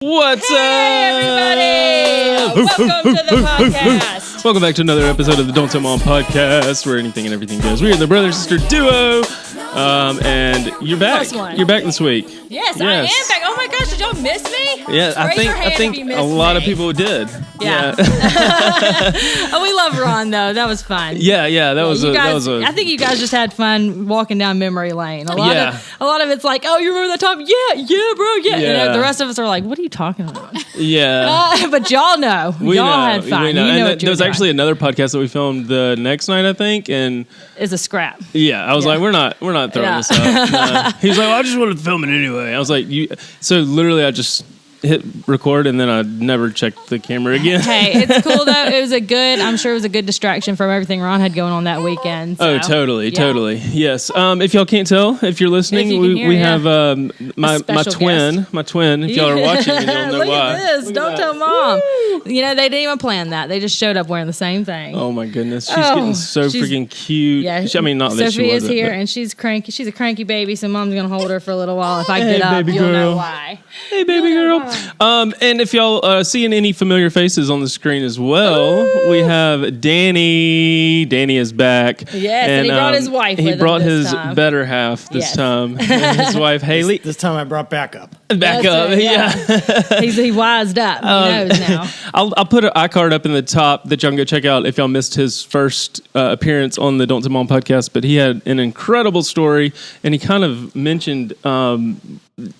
What's up, everybody? Welcome to the podcast. Welcome back to another episode of the Don't Tell Mom podcast, where anything and everything goes. We are the brother-sister duo, and you're back. You're back this week. Yes, I am back. Oh my gosh, did y'all miss me? Yeah, I think a lot of people did. Yeah. Oh, we love Ron though. That was fun. Yeah, that was a. I think you guys just had fun walking down memory lane. A lot of it's like, oh, you remember that time? Yeah, bro. Yeah. You know, the rest of us are like, what are you talking about? Yeah. But y'all know. Y'all had fun. We know. And there was actually another podcast that we filmed the next night, I think, and it's a scrap. Yeah, I was like, we're not throwing this up. No. He was like, well, I just wanted to film it anyway. I was like, so literally I just hit record and then I never checked the camera again. Hey, it's cool though. I'm sure it was a good distraction from everything Ron had going on that weekend. So. Oh, totally. Yes. If y'all can't tell, if you're listening, we have my twin. If y'all are watching, you'll know Look why. At this. Don't tell Mom. Woo. You know, they didn't even plan that. They just showed up wearing the same thing. Oh my goodness. She's getting so freaking cute. Yeah. Not that she is here and she's cranky. She's a cranky baby, so Mom's going to hold her for a little while. If I get up, you'll know why. Hey, baby girl. And if y'all seeing any familiar faces on the screen as well, we have Danny. Danny is back. Yes, and he brought his wife with him. He brought his better half this time. His wife, Haley. This time I brought backup. Backup, yeah. He wised up. He knows now. I'll put an iCard up in the top that y'all can go check out if y'all missed his first appearance on the Don't Tell Mom podcast. But he had an incredible story, and he kind of mentioned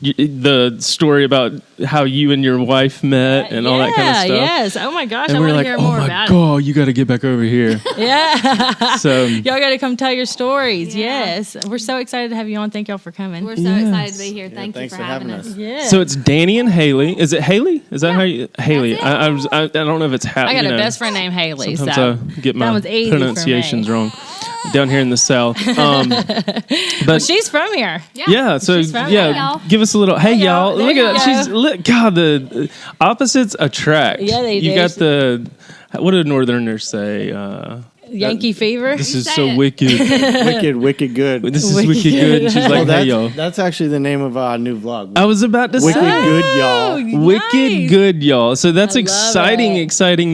the story about how you and your wife met and all that kind of stuff. Yes. Oh my gosh, and I want to hear more about it. Oh my God, you got to get back over here. Yeah. So y'all got to come tell your stories. Yeah. Yes. We're so excited to have you on. Thank y'all for coming. We're so excited to be here. Thank you for having us. Yeah. So it's Danny and Haley. Is it Haley? Is that how you Haley? I don't know if it's I got a best friend named Haley. Sometimes I get my pronunciations wrong. Down here in the South. But she's from here. Yeah. So give us a little. Hey y'all, look at that. God, the opposites attract. Yeah, they do. You got what do Northerners say? Yankee fever. This is so wicked. wicked good. This is wicked good. And she's like, hey y'all. That's actually the name of our new vlog. I was about to say. Wicked good y'all. Nice. Wicked good y'all. So that's exciting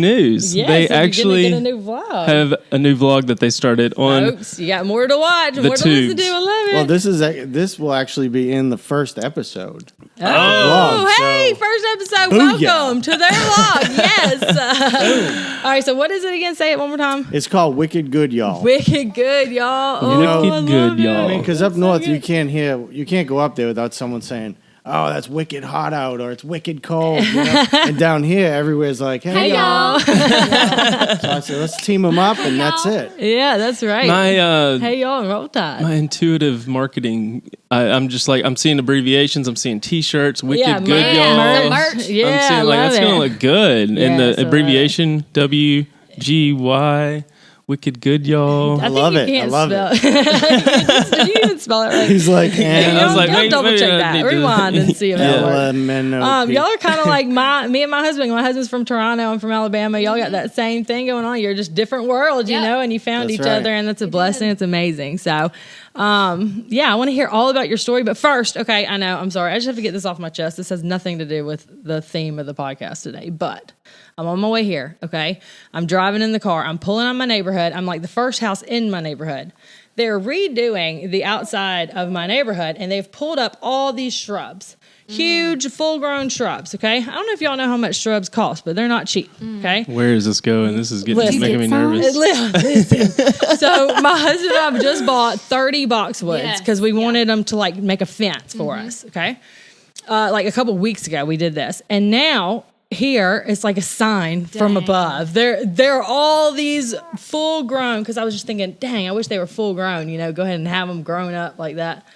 news. Yes, they actually get a new vlog. have a new vlog that they started on. Folks, you got more to watch, more to listen to. I love it. Well, this will actually be in the first episode. First episode. Welcome to their vlog. Yes. All right. So what is it again? Say it one more time. It's called Wicked Good Y'all. Wicked good, y'all. Wicked good, y'all. I mean, because up north you can't go up there without someone saying, "Oh, that's wicked hot out," or "It's wicked cold." You know? And down here, everywhere's like, "Hey y'all." So I said, "Let's team them up," and that's it. Yeah, that's right. Hey y'all, roll tide. My intuitive marketing. I'm just like, I'm seeing abbreviations. I'm seeing T-shirts. Wicked good, y'all. Merch. Yeah, I'm seeing that's gonna look good. Yeah, and the abbreviation WGY. Wicked good, y'all. I love it. I love it. Did you even spell it right? He's like, I was like, double check that. Rewind and see if that works. Y'all are kind of like me and my husband. My husband's from Toronto. I'm from Alabama. Y'all got that same thing going on. You're just different worlds, you know, and you found each other, and that's a blessing. It's amazing. So, I want to hear all about your story. But first, okay, I know, I'm sorry. I just have to get this off my chest. This has nothing to do with the theme of the podcast today, but I'm on my way here, okay? I'm driving in the car. I'm pulling on my neighborhood. I'm like the first house in my neighborhood. They're redoing the outside of my neighborhood, and they've pulled up all these shrubs. Huge, full-grown shrubs, okay? I don't know if y'all know how much shrubs cost, but they're not cheap, okay? Where is this going? This is making me nervous. So my husband and I have just bought 30 boxwoods because we wanted them to, like, make a fence for us, okay? Like a couple weeks ago, we did this. And now here it's like a sign from above. There are all these full grown, because I was just thinking, dang, I wish they were full grown, you know, go ahead and have them grown up like that.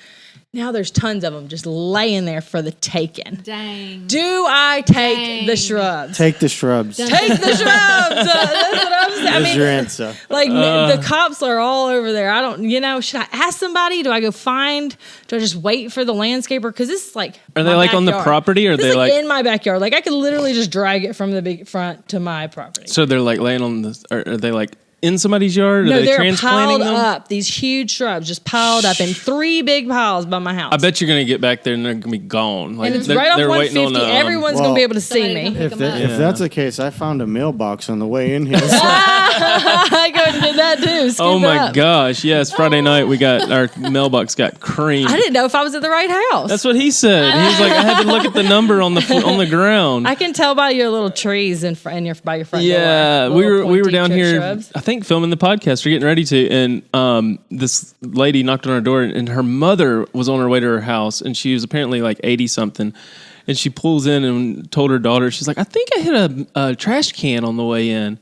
Now there's tons of them just laying there for the taking. Dang. Do I take the shrubs? Take the shrubs. Take the shrubs. That's what I'm saying. That's your answer. Like the cops are all over there. I don't, should I ask somebody? Do I go find? Do I just wait for the landscaper? Because this is like, are they like backyard. On the property, or are they like in my backyard? Like I could literally just drag it from the big front to my property. So they're like laying on the. Are they like in somebody's yard? Are No, they they're transplanting piled them? up. These huge shrubs just piled up in 3 big piles by my house. I bet you're going to get back there and they're going to be gone. Like, and it's right off they're 150. Everyone's going to be able to see me. If that's the case, I found a mailbox on the way in here. So. I go and did that too. Oh my gosh! Yes, Friday night we got our mailbox got creamed. I didn't know if I was at the right house. That's what he said. He was like, I had to look at the number on the ground. I can tell by your little trees by your front door. Yeah, we were down here. Shrubs. I think filming the podcast. We're getting ready to, and this lady knocked on our door, and her mother was on her way to her house, and she was apparently like 80-something. And she pulls in and told her daughter, she's like, I think I hit a trash can on the way in.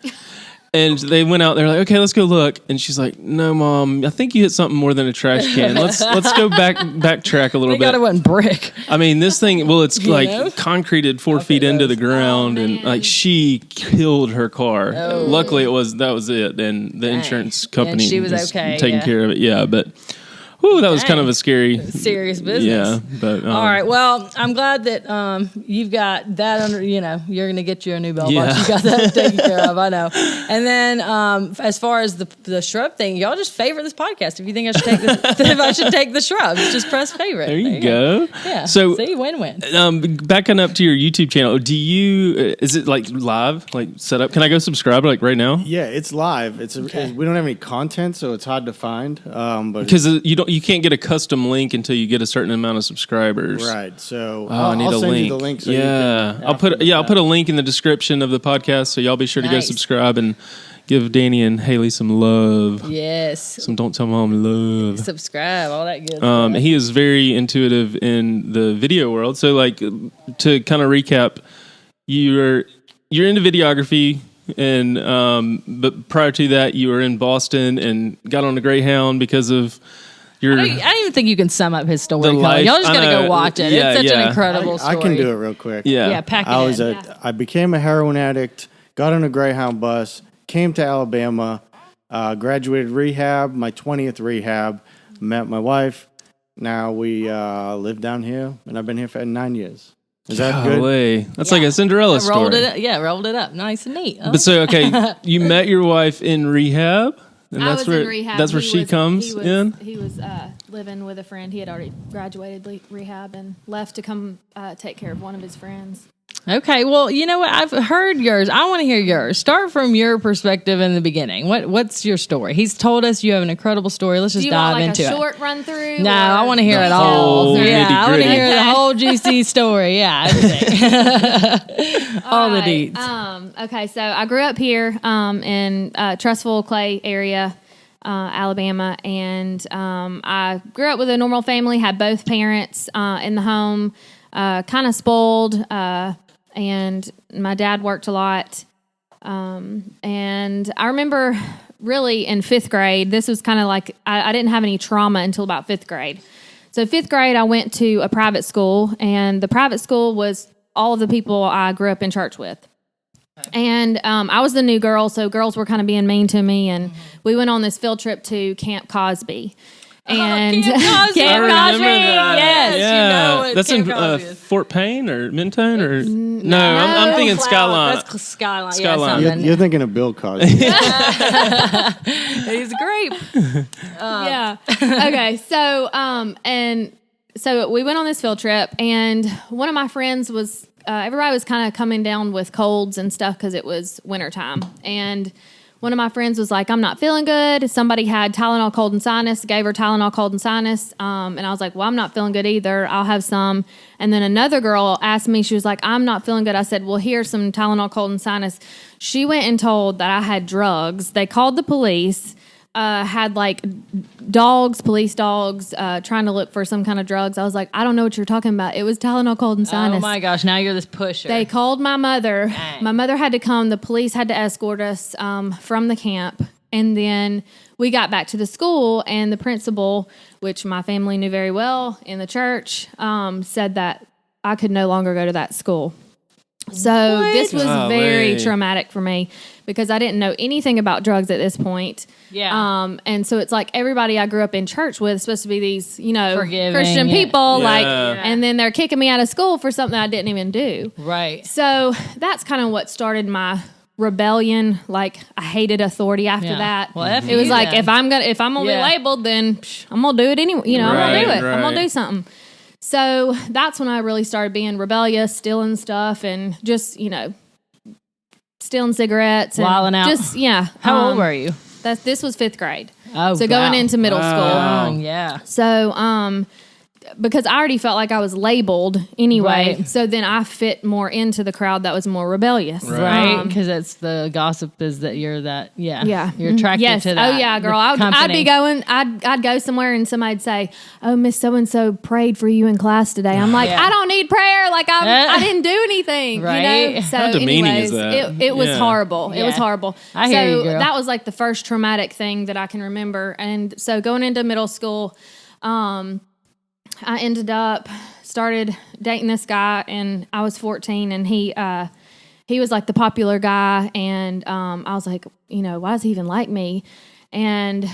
And they went out. They're like, okay, let's go look. And she's like, no, Mom, I think you hit something more than a trash can. Let's go backtrack a little bit. We got it went brick. I mean, this thing. Well, it's concreted 4 feet into the ground, and like she killed her car. Oh. Luckily, that was it, and the insurance company and she was okay, taking care of it. Yeah, but. Ooh, that was kind of a serious business. Yeah, but all right. Well, I'm glad that you've got that under. You're going to get you a new mailbox. Yeah. You got that taken care of. I know. And then as far as the shrub thing, y'all just favorite this podcast. If you think I should take this, if I should take the shrubs, just press favorite. There you go. Yeah. So see, win-win. Backing up to your YouTube channel, is it like live, like set up? Can I go subscribe like right now? Yeah, it's live. We don't have any content, so it's hard to find. But because you can't get a custom link until you get a certain amount of subscribers. Right. So I need I'll a send link. you the link. So I'll put a link in the description of the podcast, so y'all be sure to go subscribe and give Danny and Haley some love. Yes. Some Don't Tell Mom love. Subscribe, all that good stuff. He is very intuitive in the video world. So, like, to kind of recap, you're into videography. And but prior to that, you were in Boston and got on a Greyhound because of your. I don't even think you can sum up his story. The life, y'all just gotta go watch it. Yeah, it's such an incredible story. I can do it real quick. Yeah, pack it in. I became a heroin addict. Got on a Greyhound bus. Came to Alabama. Graduated rehab. My 20th rehab. Met my wife. Now we live down here, and I've been here for 9 years. Is that good? That's like a Cinderella story. Rolled it up. Nice and neat. But so, okay, you met your wife in rehab? And I was in rehab. That's where she comes in? He was living with a friend. He had already graduated rehab and left to come take care of one of his friends. Okay, well, you know what? I've heard yours. I want to hear yours. Start from your perspective in the beginning. What's your story? He's told us you have an incredible story. Let's just dive into it. Do you want a short run through? No, I want to hear it all. Yeah, I want to hear the whole juicy story. Yeah, everything. all the deets. Okay, so I grew up here in Trussville, Clay area. Alabama, and I grew up with a normal family, had both parents in the home, kind of spoiled, and my dad worked a lot. And I remember really in 5th grade, this was kind of like, I didn't have any trauma until about 5th grade. So 5th grade, I went to a private school, and the private school was all of the people I grew up in church with. And I was the new girl, so girls were kind of being mean to me, and we went on this field trip to Camp Cosby. And Camp Cosby. Yes, yeah. you know it. That's Camp in Cosby is. Fort Payne or Mentone or no? I'm thinking Skyline. That's Skyline. Skyline. Yeah, You're thinking of Bill Cosby. he's great. Yeah. Okay. So and so we went on this field trip, and one of my friends was. Everybody was kind of coming down with colds and stuff because it was wintertime. And one of my friends was like, I'm not feeling good. Somebody had Tylenol cold and sinus, gave her Tylenol cold and sinus. And I was like, well, I'm not feeling good either. I'll have some. And then another girl asked me, she was like, I'm not feeling good. I said, well, here's some Tylenol cold and sinus. She went and told that I had drugs. They called the police. Had like police dogs, trying to look for some kind of drugs. I was like, I don't know what you're talking about. It was Tylenol cold and sinus. Oh my gosh, now you're this pusher. They called my mother. Dang. My mother had to come. The police had to escort us from the camp. And then we got back to the school, and the principal, which my family knew very well in the church, said that I could no longer go to that school. So this was very traumatic for me because I didn't know anything about drugs at this point. Yeah. And so it's like everybody I grew up in church with is supposed to be these, forgiving, Christian people, Yeah. and then they're kicking me out of school for something I didn't even do. Right. So that's kind of what started my rebellion. Like I hated authority after that. Well, it was like if I'm gonna be labeled, then I'm gonna do it anyway. You know, I'm gonna do it. I'm gonna do something. So that's when I really started being rebellious, stealing stuff, and just stealing cigarettes, and wilding out. Just How old were you? This was 5th grade. Oh, so going into middle school. Yeah. So because I already felt like I was labeled anyway, so then I fit more into the crowd that was more rebellious, right? Because it's the gossip is that you're that, you're attracted to that. Oh yeah, girl, I'd be going, I'd go somewhere and somebody'd say, "Oh, Miss So and So prayed for you in class today." I'm like, I don't need prayer. Like I didn't do anything, right? So how demeaning is that? It was horrible. It was horrible. I hear you, girl. That was like the first traumatic thing that I can remember. And so going into middle school, I ended up started dating this guy, and I was 14, and he was like the popular guy, and I was like, why does he even like me? And we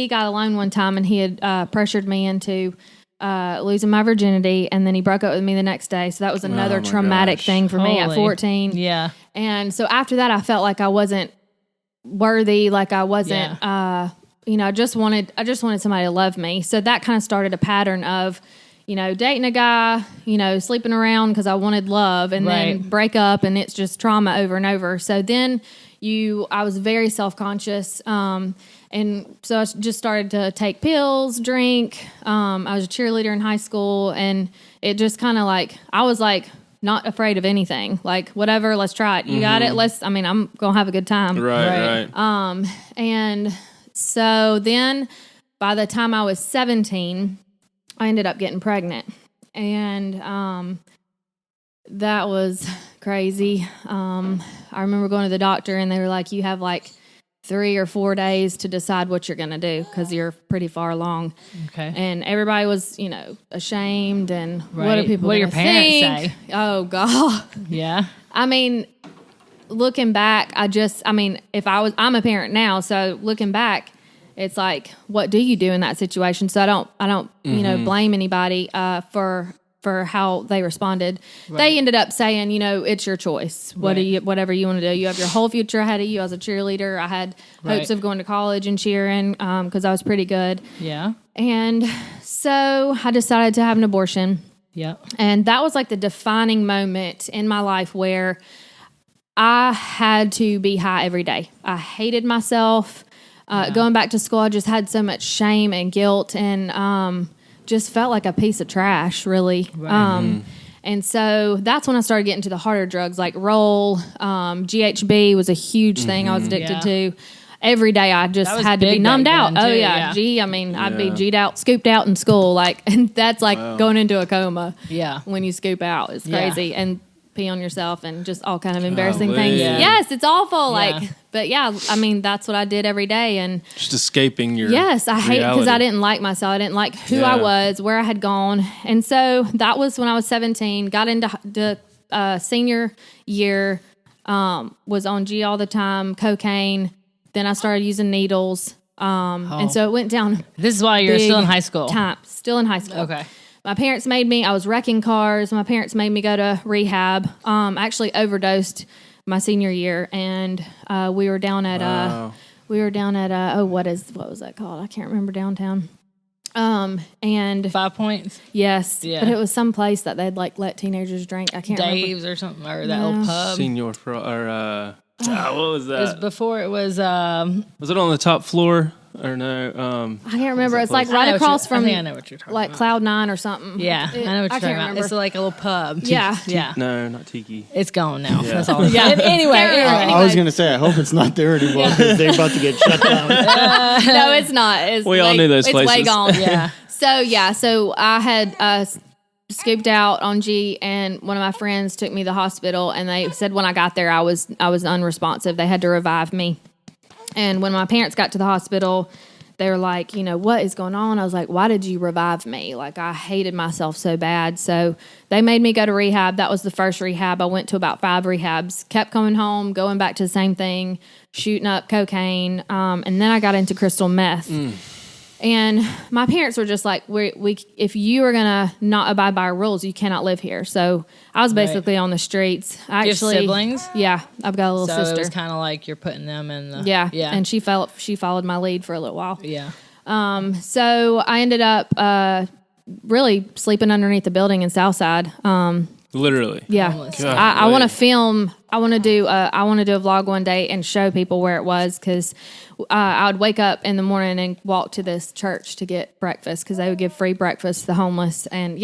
got alone one time, and he had pressured me into losing my virginity, and then he broke up with me the next day. So that was another traumatic thing for me at 14. Yeah. And so after that, I felt like I wasn't worthy, like I wasn't. I just wanted somebody to love me. So that kind of started a pattern of, dating a guy, sleeping around because I wanted love, and then break up, and it's just trauma over and over. So then I was very self-conscious. And so I just started to take pills, drink. I was a cheerleader in high school, and it just kind of like, I was like, not afraid of anything. Like, whatever, let's try it. You got it? I'm going to have a good time. Right. And so then by the time I was 17, I ended up getting pregnant. And that was crazy. I remember going to the doctor, and they were like, you have like 3 or 4 days to decide what you're going to do because you're pretty far along. Okay. And everybody was, ashamed, and what are people What do your parents think? say? Oh, God. Yeah. I mean, looking back, I'm a parent now, so looking back, it's like, what do you do in that situation? So I don't, blame anybody for how they responded. Right. They ended up saying, it's your choice. Whatever you want to do. You have your whole future ahead of you. I was a cheerleader. I had hopes of going to college and cheering because I was pretty good. Yeah. And so I decided to have an abortion. Yeah. And that was like the defining moment in my life where I had to be high every day. I hated myself. Going back to school, I just had so much shame and guilt, and just felt like a piece of trash, really. Right. And so that's when I started getting to the harder drugs, like roll. GHB was a huge thing I was addicted to. Every day I just had to be numbed out. Oh, yeah. I'd be G'd out, scooped out in school. And that's like going into a coma. Yeah. When you scoop out. It's crazy. Yeah. And pee on yourself and just all kind of embarrassing Golly. things. Yeah. Yes, it's awful. But that's what I did every day. And just escaping your I hate it because I didn't like myself. I didn't like who I was, where I had gone. And so that was when I was 17, got into the senior year, was on G all the time, cocaine. Then I started using needles. And so it went down. This is why you're still in high school. Still in high school. Okay. My parents I was wrecking cars. My parents made me go to rehab. I actually overdosed my senior year, and we were down at what was that called? I can't remember downtown. And 5 Points. Yes, yeah, but it was some place that they'd like let teenagers drink. I can't remember. Dave's or something, or that old pub. Senior what was that? It was before it was. Was it on the top floor? Or no, I can't remember. It's like right across from. I know what you're talking about. Like Cloud 9 or something. Yeah, I know what you're talking about. It's like a little pub. Yeah, yeah. No, not Tiki. It's gone now. Yeah. That's all. Anyway, I was gonna say I hope it's not there anymore because they're about to get shut down. No, it's not. We all knew those places. It's way gone. Yeah. So I had scooped out on G, and one of my friends took me to the hospital, and they said when I got there I was unresponsive. They had to revive me. And when my parents got to the hospital, they were like, what is going on? I was like, why did you revive me? Like, I hated myself so bad. So they made me go to rehab. That was the first rehab. I went to about 5 rehabs, kept coming home, going back to the same thing, shooting up cocaine. And then I got into crystal meth. And my parents were just like, we if you are going to not abide by our rules, you cannot live here. So I was basically on the streets. Do you have siblings? Yeah, I've got a little sister. So it was kind of like you're putting them in the... Yeah. And she followed my lead for a little while. Yeah. So I ended up really sleeping underneath the building in Southside. Literally. Yeah. I want to film. I want to do a vlog one day and show people where it was, because I would wake up in the morning and walk to this church to get breakfast, because they would give free breakfast to the homeless. And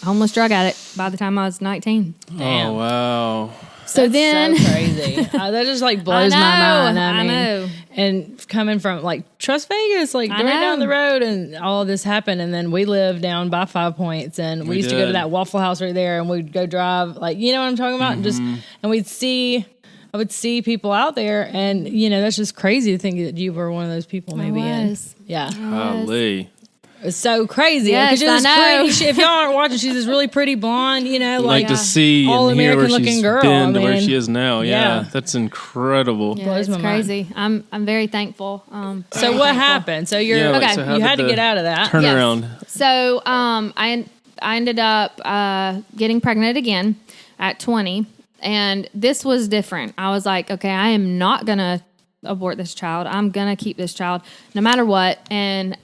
homeless drug addict by the time I was 19. Damn. Oh, wow. So then, so crazy. That just like blows my mind. I mean, know. And coming from like Trust Vegas, like right down the road, and all this happened, and then we lived down by 5 Points, and we used to go to that Waffle House right there, and we'd go drive, like, you know what I'm talking about, and I would see people out there, and that's just crazy to think that you were one of those people. Maybe. Yeah. Golly. It's so crazy. Yes, I know. Pretty, if y'all aren't watching, she's this really pretty blonde, like to see all and hear where American she's girl. been to where she is now. Yeah. That's incredible. Yeah, it's crazy. I'm very thankful. So what happened? So you're okay. So you had to get out of that. Turn around. So I ended up getting pregnant again at 20, and this was different. I was like, okay, I am not gonna abort this child. I'm gonna keep this child no matter what. And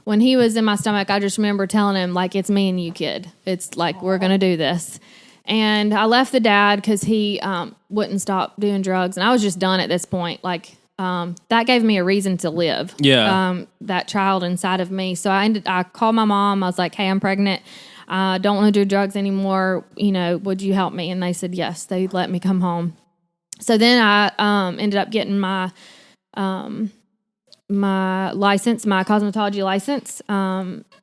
when he was in my stomach, I just remember telling him, like, it's me and you, kid. It's like, we're going to do this. And I left the dad because he wouldn't stop doing drugs. And I was just done at this point. Like, that gave me a reason to live. Yeah. That child inside of me. So I called my mom. I was like, hey, I'm pregnant. I don't want to do drugs anymore. Would you help me? And they said yes. They let me come home. So then I ended up getting my license, my cosmetology license,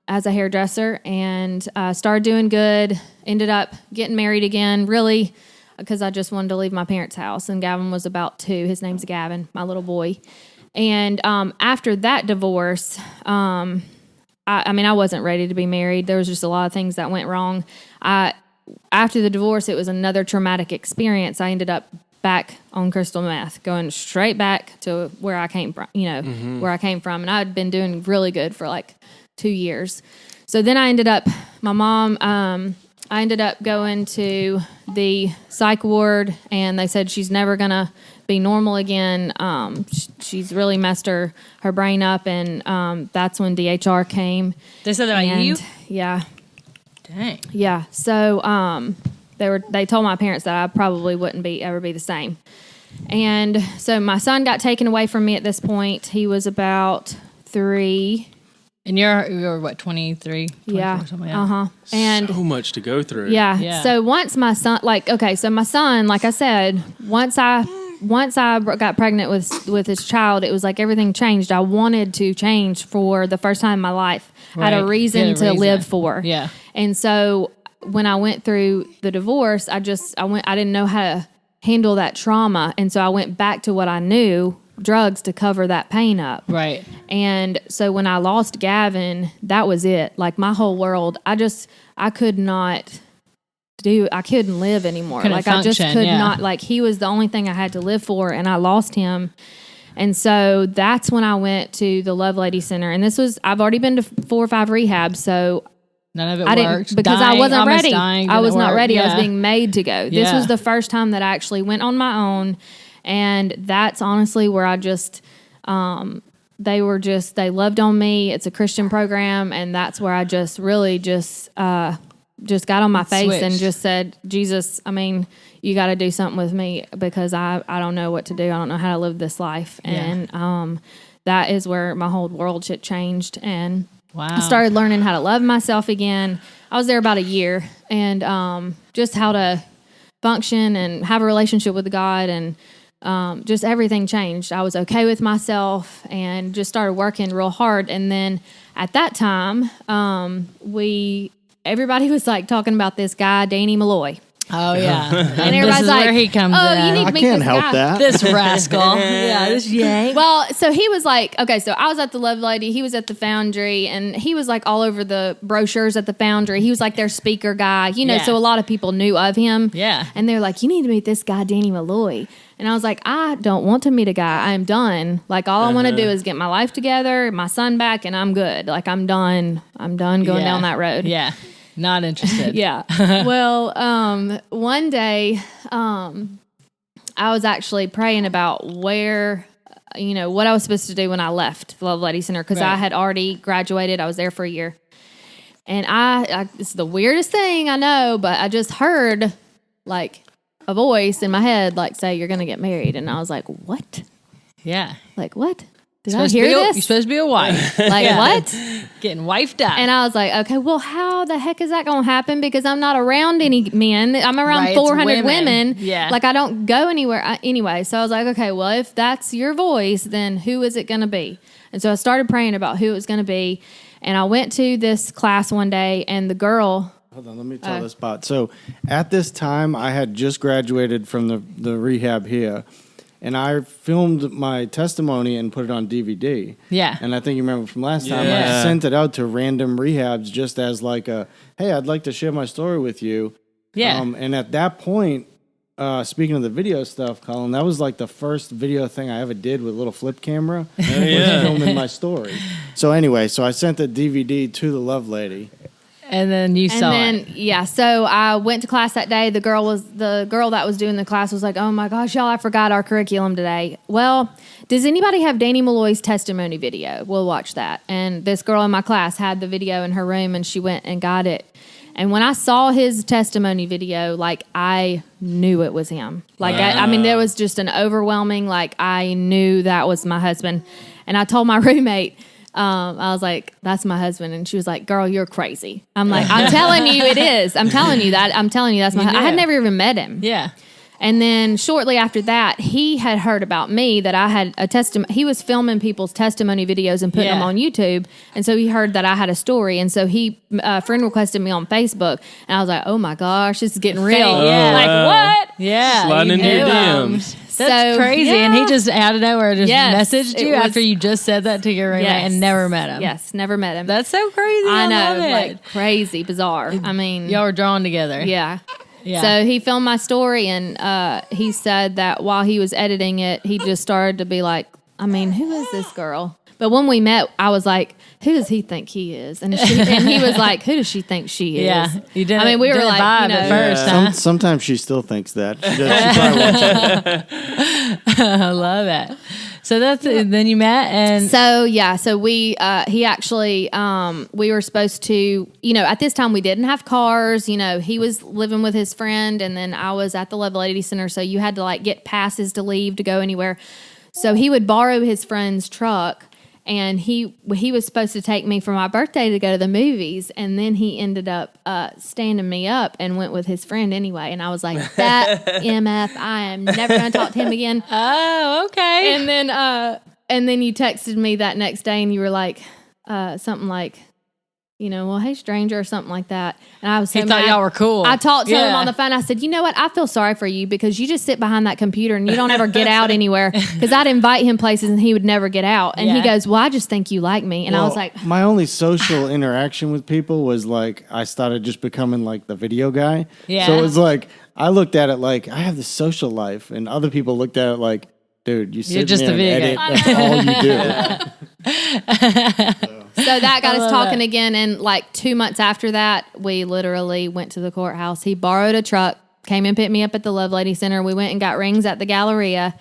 as a hairdresser, and started doing good. Ended up getting married again, really, because I just wanted to leave my parents' house. And Gavin was about 2. His name's Gavin, my little boy. And after that divorce, I wasn't ready to be married. There was just a lot of things that went wrong. After the divorce, it was another traumatic experience. I ended up back on crystal meth, going straight back to where I came from, where I came from. And I had been doing really good for like 2 years. So then I ended up going to the psych ward, and they said she's never going to be normal again. She's really messed her brain up. And that's when DHR came. They said that about you? Yeah. Dang. Yeah. So, they told my parents that I probably wouldn't ever be the same. And so my son got taken away from me at this point. He was about 3. And you're what, 23? Yeah. Something like that. And so much to go through. Yeah. So once my son, like I said, once I got pregnant with his child, it was like everything changed. I wanted to change for the first time in my life. I had a reason to live for. Yeah. And so when I went through the divorce, I didn't know how to handle that trauma. And so I went back to what I knew, drugs, to cover that pain up. Right. And so when I lost Gavin, that was it. Like my whole world, I couldn't live anymore. Couldn't like function, I just could not, like he was the only thing I had to live for, and I lost him. And so that's when I went to the Love Lady Center. And I've already been to 4 or 5 rehabs, so none of it worked. Because I wasn't ready. I was not ready. Yeah. I was being made to go. This was the first time that I actually went on my own. And that's honestly where I just, they loved on me. It's a Christian program. And that's where I just really just got on my face and just said, Jesus, you got to do something with me, because I don't know what to do. I don't know how to live this life. And that is where my whole world changed. And wow. I started learning how to love myself again. I was there about a year, and just how to function and have a relationship with God, and just everything changed. I was okay with myself and just started working real hard. And then at that time, everybody was like talking about this guy, Danny Molloy. Oh yeah, and everybody's like, where he comes "Oh, in. you need to I meet can't this help guy." that. This rascal. Yeah, this yank. Well, so he was like, okay, so I was at the Love Lady, he was at the Foundry, and he was like all over the brochures at the Foundry. He was like their speaker guy, so a lot of people knew of him. Yeah. And they're like, you need to meet this guy, Danny Molloy. And I was like, I don't want to meet a guy. I'm done. Like, all I want to do is get my life together, my son back, and I'm good. Like, I'm done. I'm done going down that road. Yeah. Not interested. Yeah. Well, one day, I was actually praying about where, what I was supposed to do when I left the Love Lady Center, because I had already graduated. I was there for a year. And it's the weirdest thing I know, but I just heard like a voice in my head, like, say, you're going to get married. And I was like, what? Yeah. Like, what? Did I hear this? You're supposed to be a wife. Like, what? Getting wifed out. And I was like, okay, well, how the heck is that going to happen? Because I'm not around any men. I'm around 400 women. Yeah. Like, I don't go anywhere anyway. So I was like, okay, well, if that's your voice, then who is it going to be? And so I started praying about who it was going to be. And I went to this class one day, and the girl... Hold on, let me tell this part. So at this time, I had just graduated from the rehab here. And I filmed my testimony and put it on DVD. Yeah. And I think you remember from last time, I sent it out to random rehabs just as like hey, I'd like to share my story with you. Yeah. And at that point, speaking of the video stuff, Cullen, that was like the first video thing I ever did with a little flip camera. Was filming my story. So anyway, I sent the DVD to the Love Lady. And then you saw it. Yeah, so I went to class that day. The girl that was doing the class was like, oh my gosh, y'all, I forgot our curriculum today. Well, does anybody have Danny Molloy's testimony video? We'll watch that. And this girl in my class had the video in her room, and she went and got it. And when I saw his testimony video, like, I knew it was him. Like, I mean, there was just an overwhelming, like, I knew that was my husband. And I told my roommate, I was like, that's my husband. And she was like, girl, you're crazy. I'm like, I'm telling you it is. I'm telling you that. I'm telling you that's my husband. I had never even met him. Yeah. And then shortly after that, he had heard about me, that I had a testimony. He was filming people's testimony videos and putting them on YouTube. And so he heard that I had a story. And so he friend requested me on Facebook. And I was like, oh my gosh, this is getting real. Yeah. Like, what? Yeah. Sliding into your DMs. That's crazy. Yeah. And he just out of nowhere messaged you after you just said that to your roommate and never met him. Yes, never met him. That's so crazy. I know. love it. Like, crazy, bizarre. I mean. Y'all were drawn together. Yeah. Yeah. So he filmed my story, and he said that while he was editing it, he just started to be like, I mean, who is this girl? But when we met, I was like, who does he think he is? And he was like, who does she think she is? Yeah. You didn't, I mean, we were like, vibe at first, huh? Sometimes she still thinks that. She probably won't tell you. I love it. So that's it. Then you met, and so we he actually we were supposed to, at this time we didn't have cars. He was living with his friend, and then I was at the Love Lady Center, so you had to like get passes to leave to go anywhere. So he would borrow his friend's truck, and he was supposed to take me for my birthday to go to the movies, and then he ended up standing me up and went with his friend anyway. And I was like, that MF, I am never going to talk to him again. oh, okay. And then you texted me that next day, and you were like, something like, well, hey, stranger, or something like that. And I was so He thought mad. y'all were cool. I talked to him on the phone. I said, you know what? I feel sorry for you because you just sit behind that computer and you don't ever get out anywhere. Because I'd invite him places and he would never get out. And he goes, well, I just think you like me. And I was like, my only social interaction with people was like, I started just becoming like the video guy. Yeah. So it was like, I looked at it like, I have this social life. And other people looked at it like, dude, you sit just there a and video edit. That's all you do. so that got us talking again. And like 2 months after that, we literally went to the courthouse. He borrowed a truck, came and picked me up at the Love Lady Center. We went and got rings at the Galleria.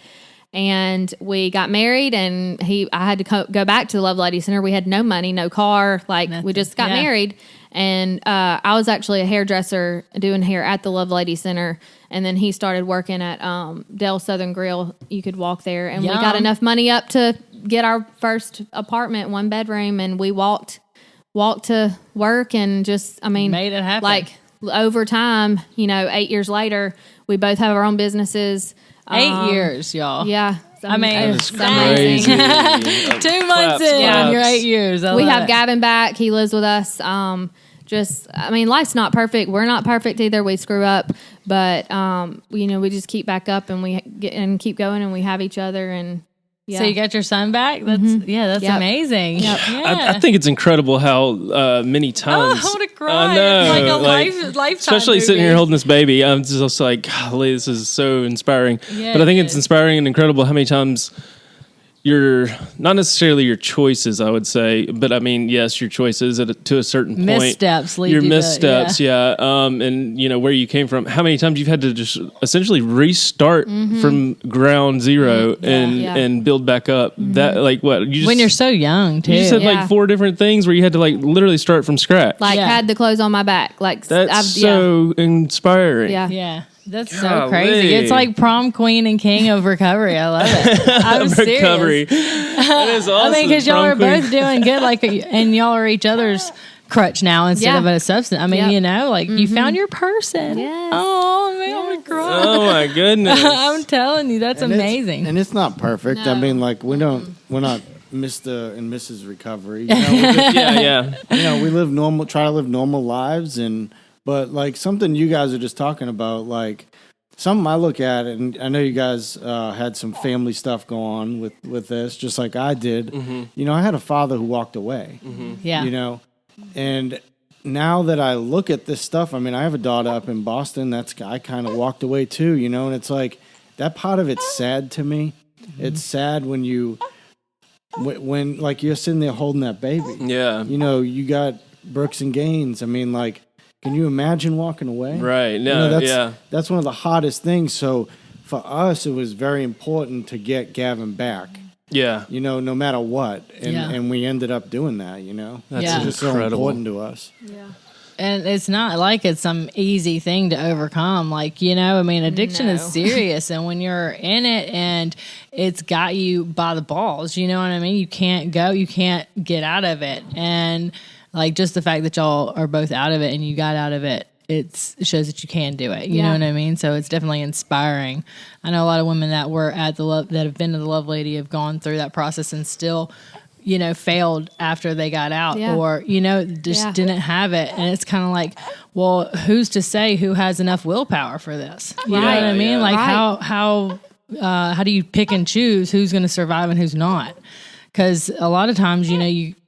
And we got married, and I had to go back to the Love Lady Center. We had no money, no car. Like, we just got married. And I was actually a hairdresser doing hair at the Love Lady Center. And then he started working at Dell Southern Grill. You could walk there. And we got enough money up to get our first apartment, 1 bedroom. And we walked to work and just, made it happen. Like, over time, 8 years later, we both have our own businesses. 8 years, y'all. Yeah. It's amazing. 2 months in, you're 8 years. We have Gavin back. He lives with us. Life's not perfect. We're not perfect either. We screw up. But, we just keep back up and we keep going and we have each other and. Yeah. So you got your son back? That's amazing. Yep. I think it's incredible how many times. I want to cry. It's like a lifetime especially movie. sitting here holding this baby. I'm just like, golly, this is so inspiring. Yeah, but I think it's inspiring and incredible how many times your, not necessarily your choices, I would say, but I mean, yes, your choices to a certain point. Missteps lead your you missteps, and where you came from. How many times you've had to just essentially restart from ground zero and build back up. That you just, when you're so young too. You just had 4 different things where you had to literally start from scratch. Had the clothes on my back. That's so inspiring. Yeah. That's so crazy. It's like prom queen and king of recovery. I love it. I'm recovery. serious. That is awesome. I mean, because y'all are both doing good, and y'all are each other's crutch now instead of a substance. I mean, you found your person. Yes. Oh man, I'm gonna cry. Oh my goodness. I'm telling you, that's amazing. And it's not perfect. No. I mean, we're not Mr. and Mrs. Recovery. We live normal, try to live normal lives, but something you guys are just talking about, something I look at, and I know you guys had some family stuff go on with this, just like I did. Mm-hmm. I had a father who walked away. Mm-hmm. Yeah. And now that I look at this stuff, I mean, I have a daughter up in Boston. I kind of walked away too, and it's like that part of it's sad to me. Mm-hmm. It's sad when you're sitting there holding that baby. Yeah. You got Brooks and Gaines. I mean, can you imagine walking away? Right. No. That's one of the hardest things. So for us, it was very important to get Gavin back. Yeah. No matter what, and we ended up doing that. That's just so important to us. Yeah. And it's not like it's some easy thing to overcome. Addiction is serious. And when you're in it and it's got you by the balls, you know what I mean? You can't get out of it. And just the fact that y'all are both out of it and you got out of it, it shows that you can do it. You know what I mean? So it's definitely inspiring. I know a lot of women that were that have been to the Love Lady have gone through that process and still, failed after they got out or, didn't have it. And it's kind of like, well, who's to say who has enough willpower for this? You know what I mean? How do you pick and choose who's going to survive and who's not? Because a lot of times,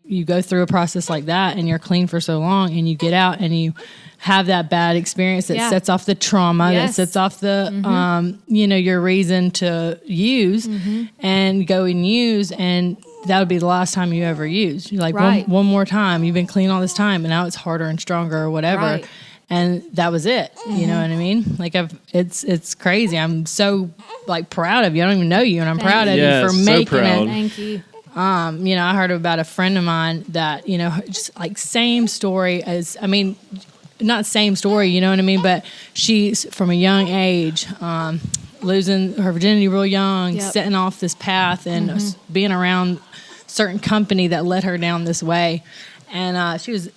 you go through a process like that and you're clean for so long and you get out and you have that bad experience that sets off the trauma, that sets off the, your reason to use and go and use. And that would be the last time you ever use. You're like, one more time. You've been clean all this time and now it's harder and stronger or whatever. Right. And that was it. You know what I mean? It's crazy. I'm so proud of you. I don't even know you and I'm proud of you for making it. Thank you. I heard about a friend of mine that, just same story as, not same story, you know what I mean? But she's from a young age, losing her virginity real young, setting off this path and being around certain company that led her down this way. And she was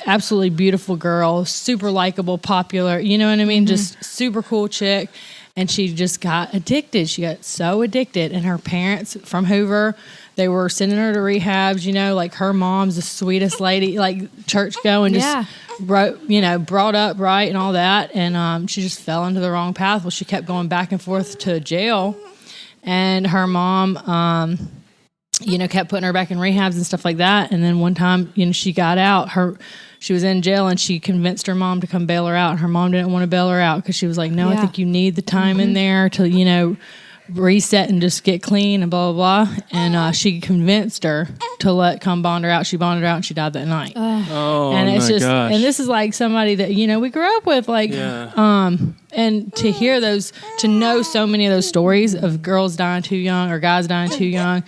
absolutely beautiful girl, super likable, popular, you know what I mean? Just super cool chick. And she just got addicted. She got so addicted. And her parents from Hoover, they were sending her to rehabs, her mom's the sweetest lady, church going, just brought up right and all that. And she just fell into the wrong path. Well, she kept going back and forth to jail. And her mom, kept putting her back in rehabs and stuff like that. And then one time, she got out. She was in jail and she convinced her mom to come bail her out. And her mom didn't want to bail her out because she was like, no, I think you need the time in there to, reset and just get clean and blah, blah, blah. And she convinced her to come bond her out. She bonded her out and she died that night. Oh, and it's my gosh. And this is somebody that, we grew up with, and to hear to know so many of those stories of girls dying too young or guys dying too young.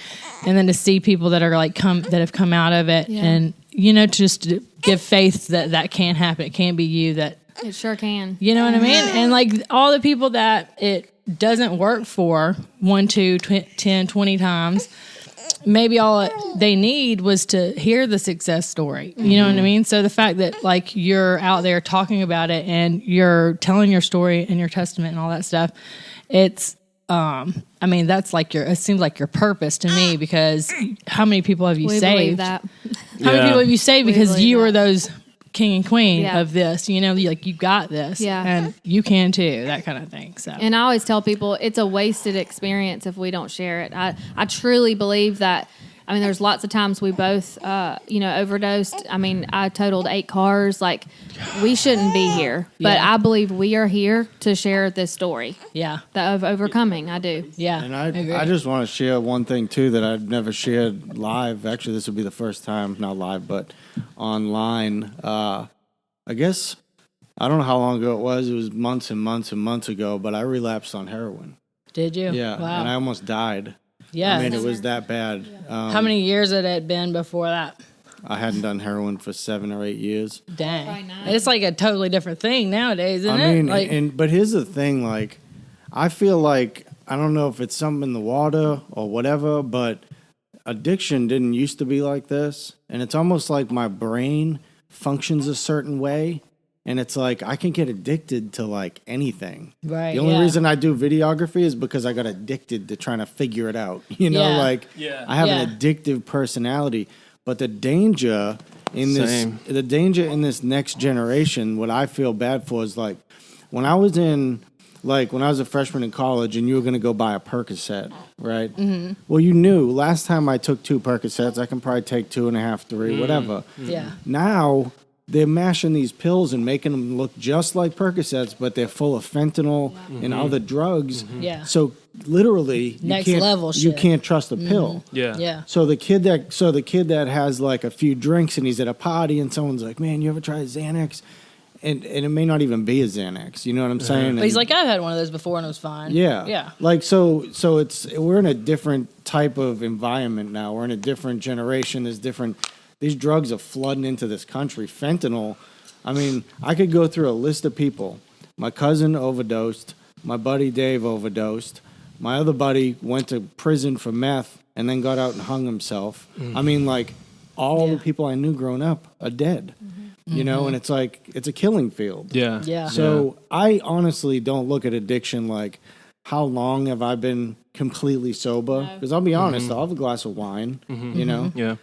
And then to see people that are that have come out of it and, to just give faith that can happen. It can be you that. It sure can. You know what I mean? And all the people that it doesn't work for 1, 2, 10, 20 times, maybe all they need was to hear the success story. You know what I mean? So the fact that you're out there talking about it and you're telling your story and your testament and all that stuff, it's that's it seems like your purpose to me, because how many people have you saved? Believe that. How many people have you saved because you were those king and queen of this, like you got this, and you can too, that kind of thing. So, and I always tell people it's a wasted experience if we don't share it. I truly believe that. I mean, there's lots of times we both, overdosed. I mean, I totaled 8 cars. Like, we shouldn't be here. But I believe we are here to share this story. Yeah. Of overcoming. I do. Yeah. And I just want to share one thing, too, that I've never shared live. Actually, this would be the first time, not live, but online. I guess, I don't know how long ago it was. It was months and months and months ago, but I relapsed on heroin. Did you? Yeah. Wow. And I almost died. Yeah. I mean, it was that bad. How many years had it been before that? I hadn't done heroin for 7 or 8 years. Dang. It's like a totally different thing nowadays, isn't it? I mean, but here's the thing, like, I feel like, I don't know if it's something in the water or whatever, but addiction didn't used to be like this. And it's almost like my brain functions a certain way. And it's like, I can get addicted to, like, anything. Right. The only reason I do videography is because I got addicted to trying to figure it out. I have an addictive personality. But the danger in this next generation, what I feel bad for is, like, when I was a freshman in college and you were going to go buy a Percocet, right? Mm-hmm. Well, you knew last time I took 2 Percocets, I can probably take 2.5, 3, whatever. Yeah. Now they're mashing these pills and making them look just like Percocets, but they're full of fentanyl and other drugs. Mm-hmm. Yeah. So literally, you can't trust a pill. Yeah. Yeah. So the kid that has like a few drinks and he's at a party and someone's like, "Man, you ever tried Xanax?" And it may not even be a Xanax. You know what I'm saying? But he's like, "I've had one of those before and it was fine." Yeah. Yeah. Like so we're in a different type of environment now. We're in a different generation. These drugs are flooding into this country. Fentanyl, I mean, I could go through a list of people. My cousin overdosed. My buddy Dave overdosed. My other buddy went to prison for meth and then got out and hung himself. I mean, like, all the people I knew growing up are dead. You know, and it's like, it's a killing field. Yeah. Yeah. So I honestly don't look at addiction like, how long have I been completely sober? Because I'll be honest, I'll have a glass of wine, you know? Yeah.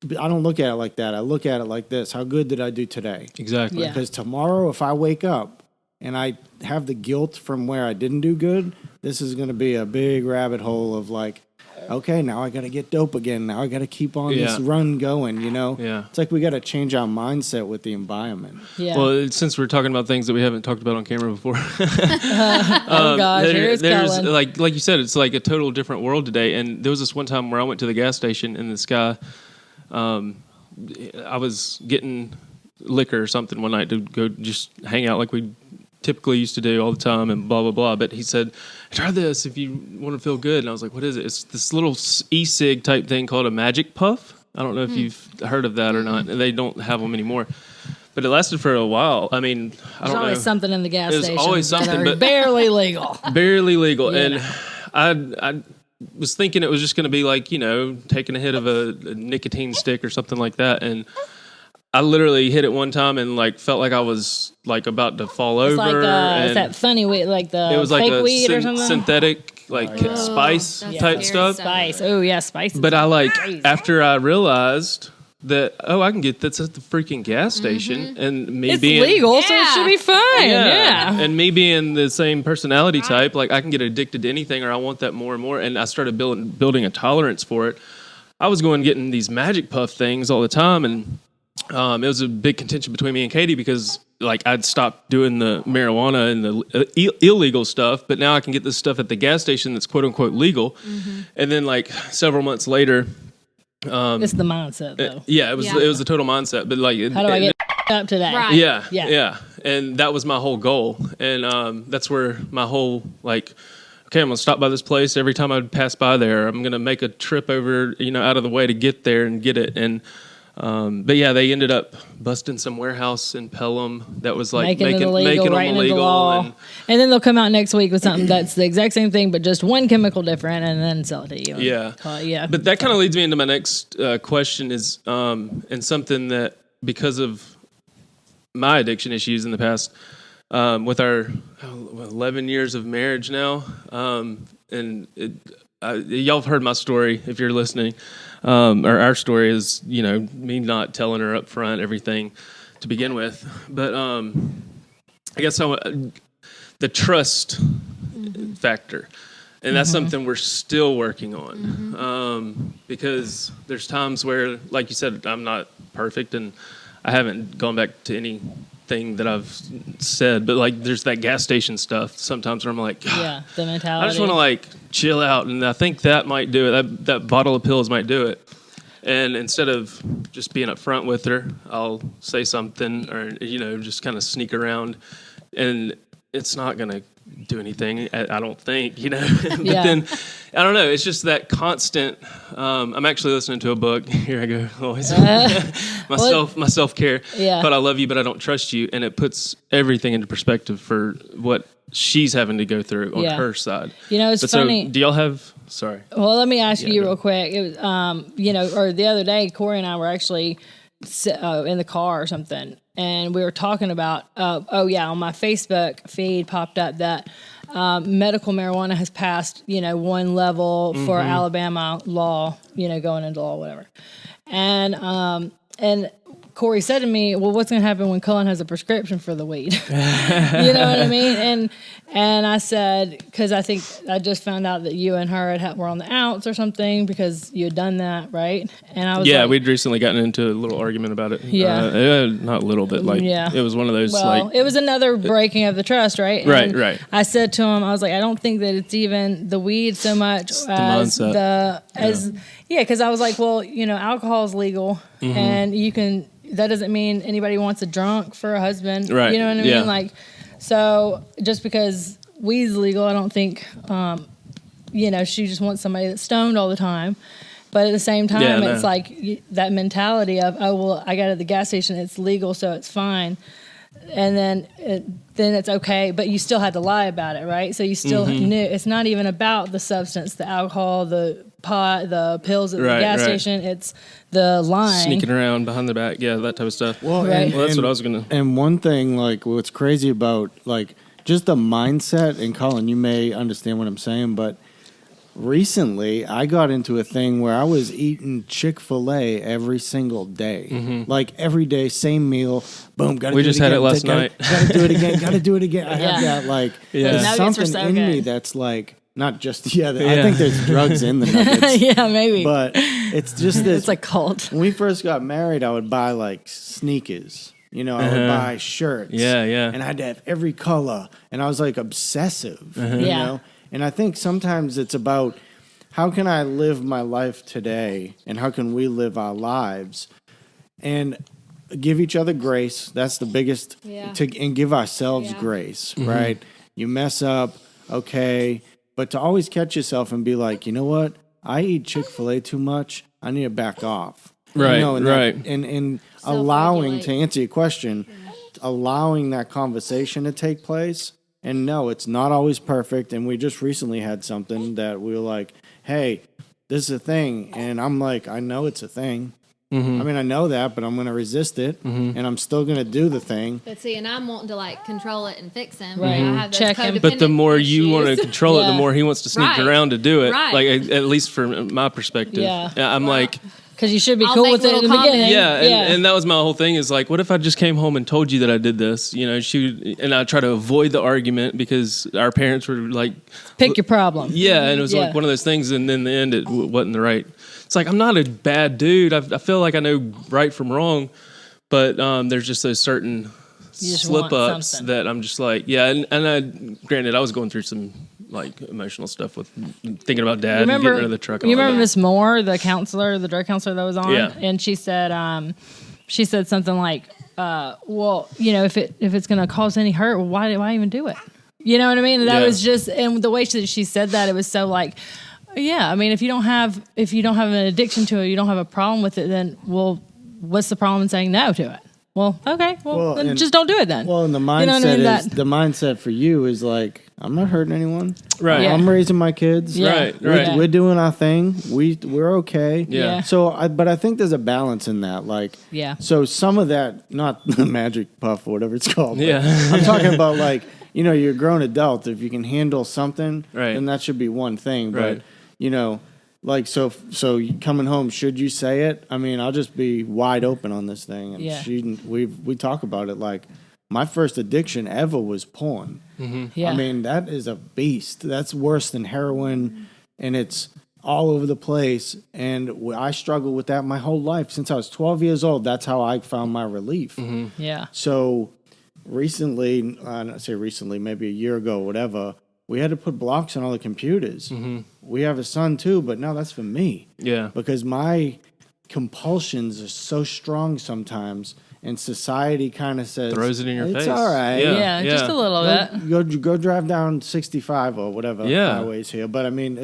I don't look at it like that. I look at it like this. How good did I do today? Exactly. Yeah. Because tomorrow, if I wake up and I have the guilt from where I didn't do good, this is going to be a big rabbit hole of like, okay, now I got to get dope again. Now I got to keep on this run going, you know? Yeah. It's like we got to change our mindset with the environment. Yeah. Well, since we're talking about things that we haven't talked about on camera before, oh gosh, here's Cullen. like you said, it's like a total different world today. And there was this one time where I went to the gas station and this guy, I was getting liquor or something one night to go just hang out like we typically used to do all the time and blah, blah, blah. But he said, try this if you want to feel good. And I was like, what is it? It's this little e-cig type thing called a Magic Puff. I don't know if you've heard of that or not. They don't have them anymore. But it lasted for a while. I mean, I don't know. There's always something in the gas station. There's always something, but barely legal. Barely legal. Yeah. And I was thinking it was just going to be like, you know, taking a hit of a nicotine stick or something like that. And I literally hit it one time and like felt like I was like about to fall over. Like it's that funny weed, like the it was fake like a weed or something. Synthetic like spice type stuff. Spice. Oh yeah, spice. But I like after I realized that I can get this at the freaking gas station, and me it's being legal, so it should be fine. Yeah. And me being the same personality type, like I can get addicted to anything, or I want that more and more. And I started building a tolerance for it. I was going getting these Magic Puff things all the time, and it was a big contention between me and Katie because like I'd stopped doing the marijuana and the illegal stuff, but now I can get this stuff at the gas station that's quote unquote legal. And then like several months later. It's the mindset, though. It was a total mindset. But like, how do I get up today? Right. Yeah. And that was my whole goal. And that's where my whole like, okay, I'm gonna stop by this place every time I pass by there. I'm gonna make a trip over, out of the way to get there and get it. And but yeah, they ended up busting some warehouse in Pelham that was like making them illegal. And then they'll come out next week with something that's the exact same thing, but just one chemical different, and then sell it to you. Yeah. But that kind of leads me into my next question is, and something that because of my addiction issues in the past, with our 11 years of marriage now, and y'all have heard my story if you're listening. Or our story is, me not telling her up front everything to begin with. But I guess the trust factor. And that's something we're still working on, because there's times where, like you said, I'm not perfect, and I haven't gone back to anything that I've said. But like, there's that gas station stuff sometimes where I'm like, the mentality. I just want to like chill out, and I think that might do it. That bottle of pills might do it. And instead of just being up front with her, I'll say something, or just kind of sneak around, and it's not gonna do anything, I don't think, but then I don't know, it's just that constant. I'm actually listening to a book, here I go always, my self-care, called I Love You But I Don't Trust You, and it puts everything into perspective for what she's having to go through on her side. It's funny. So do y'all have, sorry, well, let me ask you real quick. It was or the other day, Corey and I were actually in the car or something, and we were talking about on my Facebook feed popped up that medical marijuana has passed one level for Alabama law, going into law, whatever. And Corey said to me, well, what's going to happen when Cullen has a prescription for the weed? You know what I mean? And I said, because I think I just found out that you and her were on the outs or something because you had done that, right? And I was like, we'd recently gotten into a little argument about it. Not a little bit, it was one of those. Well, it was another breaking of the trust, right? And right. I said to him, I was like, I don't think that it's even the weed so much as the mindset. Because I was like, well, alcohol is legal, and you can. That doesn't mean anybody wants a drunk for a husband. Right. You know what I mean? Like, so just because weed's legal, I don't think, she just wants somebody that's stoned all the time. But at the same time, it's like that mentality of, oh, well, I got it at the gas station, it's legal, so it's fine. And then it's okay, but you still had to lie about it, right? So you still knew. It's not even about the substance, the alcohol, the pot, the pills at the gas station. It's the lying. Sneaking around behind the back, that type of stuff. Well, that's what I was going to... And one thing, like, what's crazy about, like, just the mindset, and Cullen, you may understand what I'm saying, but recently I got into a thing where I was eating Chick-fil-A every single day. Like, every day, same meal, boom, gotta we do it again. We just had it last night. Gotta do it again, gotta do it again. I have that, like, there's something so in me that's like, not just, I think there's drugs in the nuggets. Maybe. But it's just this. It's a cult. When we first got married, I would buy like sneakers. I would buy shirts. And I had to have every color. And I was like obsessive, you know? And I think sometimes it's about how can I live my life today and how can we live our lives and give each other grace. That's the biggest. And give ourselves grace, right? You mess up, okay. But to always catch yourself and be like, you know what? I eat Chick-fil-A too much. I need to back off. Right, And allowing, to answer your question, allowing that conversation to take place. And no, it's not always perfect. And we just recently had something that we were like, hey, this is a thing. And I'm like, I know it's a thing. I mean, I know that, but I'm going to resist it, and I'm still going to do the thing. But see, and I'm wanting to like control it and fix him. Right. I have those Check him. But the more you want to control it, the more he wants to sneak around to do it. Right. Like, at least from my perspective. I'm like... Because you should be I'll cool make with it in the little beginning. And that was my whole thing is like, what if I just came home and told you that I did this? And I try to avoid the argument because our parents were like... Pick your problem. And it was like one of those things, and in the end, it wasn't the right... It's like, I'm not a bad dude. I feel like I know right from wrong, but there's just those certain slip-ups that I'm just like, granted, I was going through some like emotional stuff with thinking about dad and getting rid of the truck. You remember Miss Moore, the counselor, the drug counselor that was on? Yeah. And she said something like, well, if it's going to cause any hurt, well, why even do it? You know what I mean? And that was just, and the way she said that, it was so like, I mean, if you don't have an addiction to it, you don't have a problem with it, then, well, what's the problem in saying no to it? Well, okay, then just don't do it then. Well, and the mindset the mindset for you is like, I'm not hurting anyone. Right. I'm raising my kids. Right. We're doing our thing. We're okay. Yeah. So, but I think there's a balance in that. Like, so some of that, not the magic puff or whatever it's called. I'm talking about like, you're a grown adult. If you can handle something, then that should be one thing. But, like, so coming home, should you say it? I mean, I'll just be wide open on this thing. And we talk about it. Like, my first addiction ever was porn. Mm-hmm. Yeah. I mean, that is a beast. That's worse than heroin, and it's all over the place. And I struggled with that my whole life. Since I was 12 years old, that's how I found my relief. Mm-hmm. Yeah. So recently, I don't say recently, maybe a year ago, whatever, we had to put blocks on all the computers. Mm-hmm. We have a son too, but now that's for me. Yeah. Because my compulsions are so strong sometimes, and society kind of says, throws it in your face. It's all right. Yeah, just a little bit. Go drive down 65 or whatever highways here. But I mean,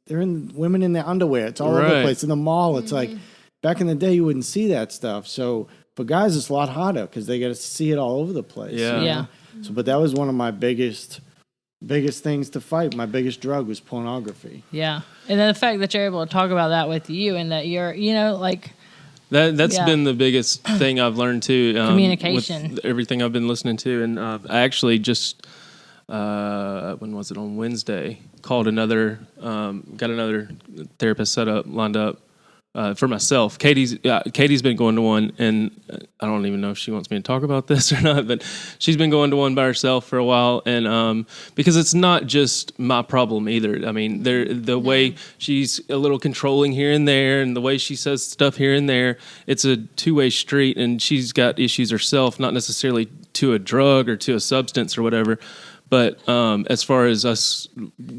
women in their underwear. It's all over the place. In the mall, it's like, back in the day, you wouldn't see that stuff. So for guys, it's a lot harder because they got to see it all over the place. Yeah. You know? So, but that was one of my biggest things to fight. My biggest drug was pornography. Yeah. And then the fact that you're able to talk about that with you, and that you're, like, that's been the biggest thing I've learned too. Communication. With everything I've been listening to. And I actually just, when was it, on Wednesday, got another therapist lined up for myself. Katie's been going to one, and I don't even know if she wants me to talk about this or not, but she's been going to one by herself for a while, and because it's not just my problem either. I mean, the way she's a little controlling here and there, and the way she says stuff here and there, it's a two-way street, and she's got issues herself, not necessarily to a drug or to a substance or whatever. But as far as us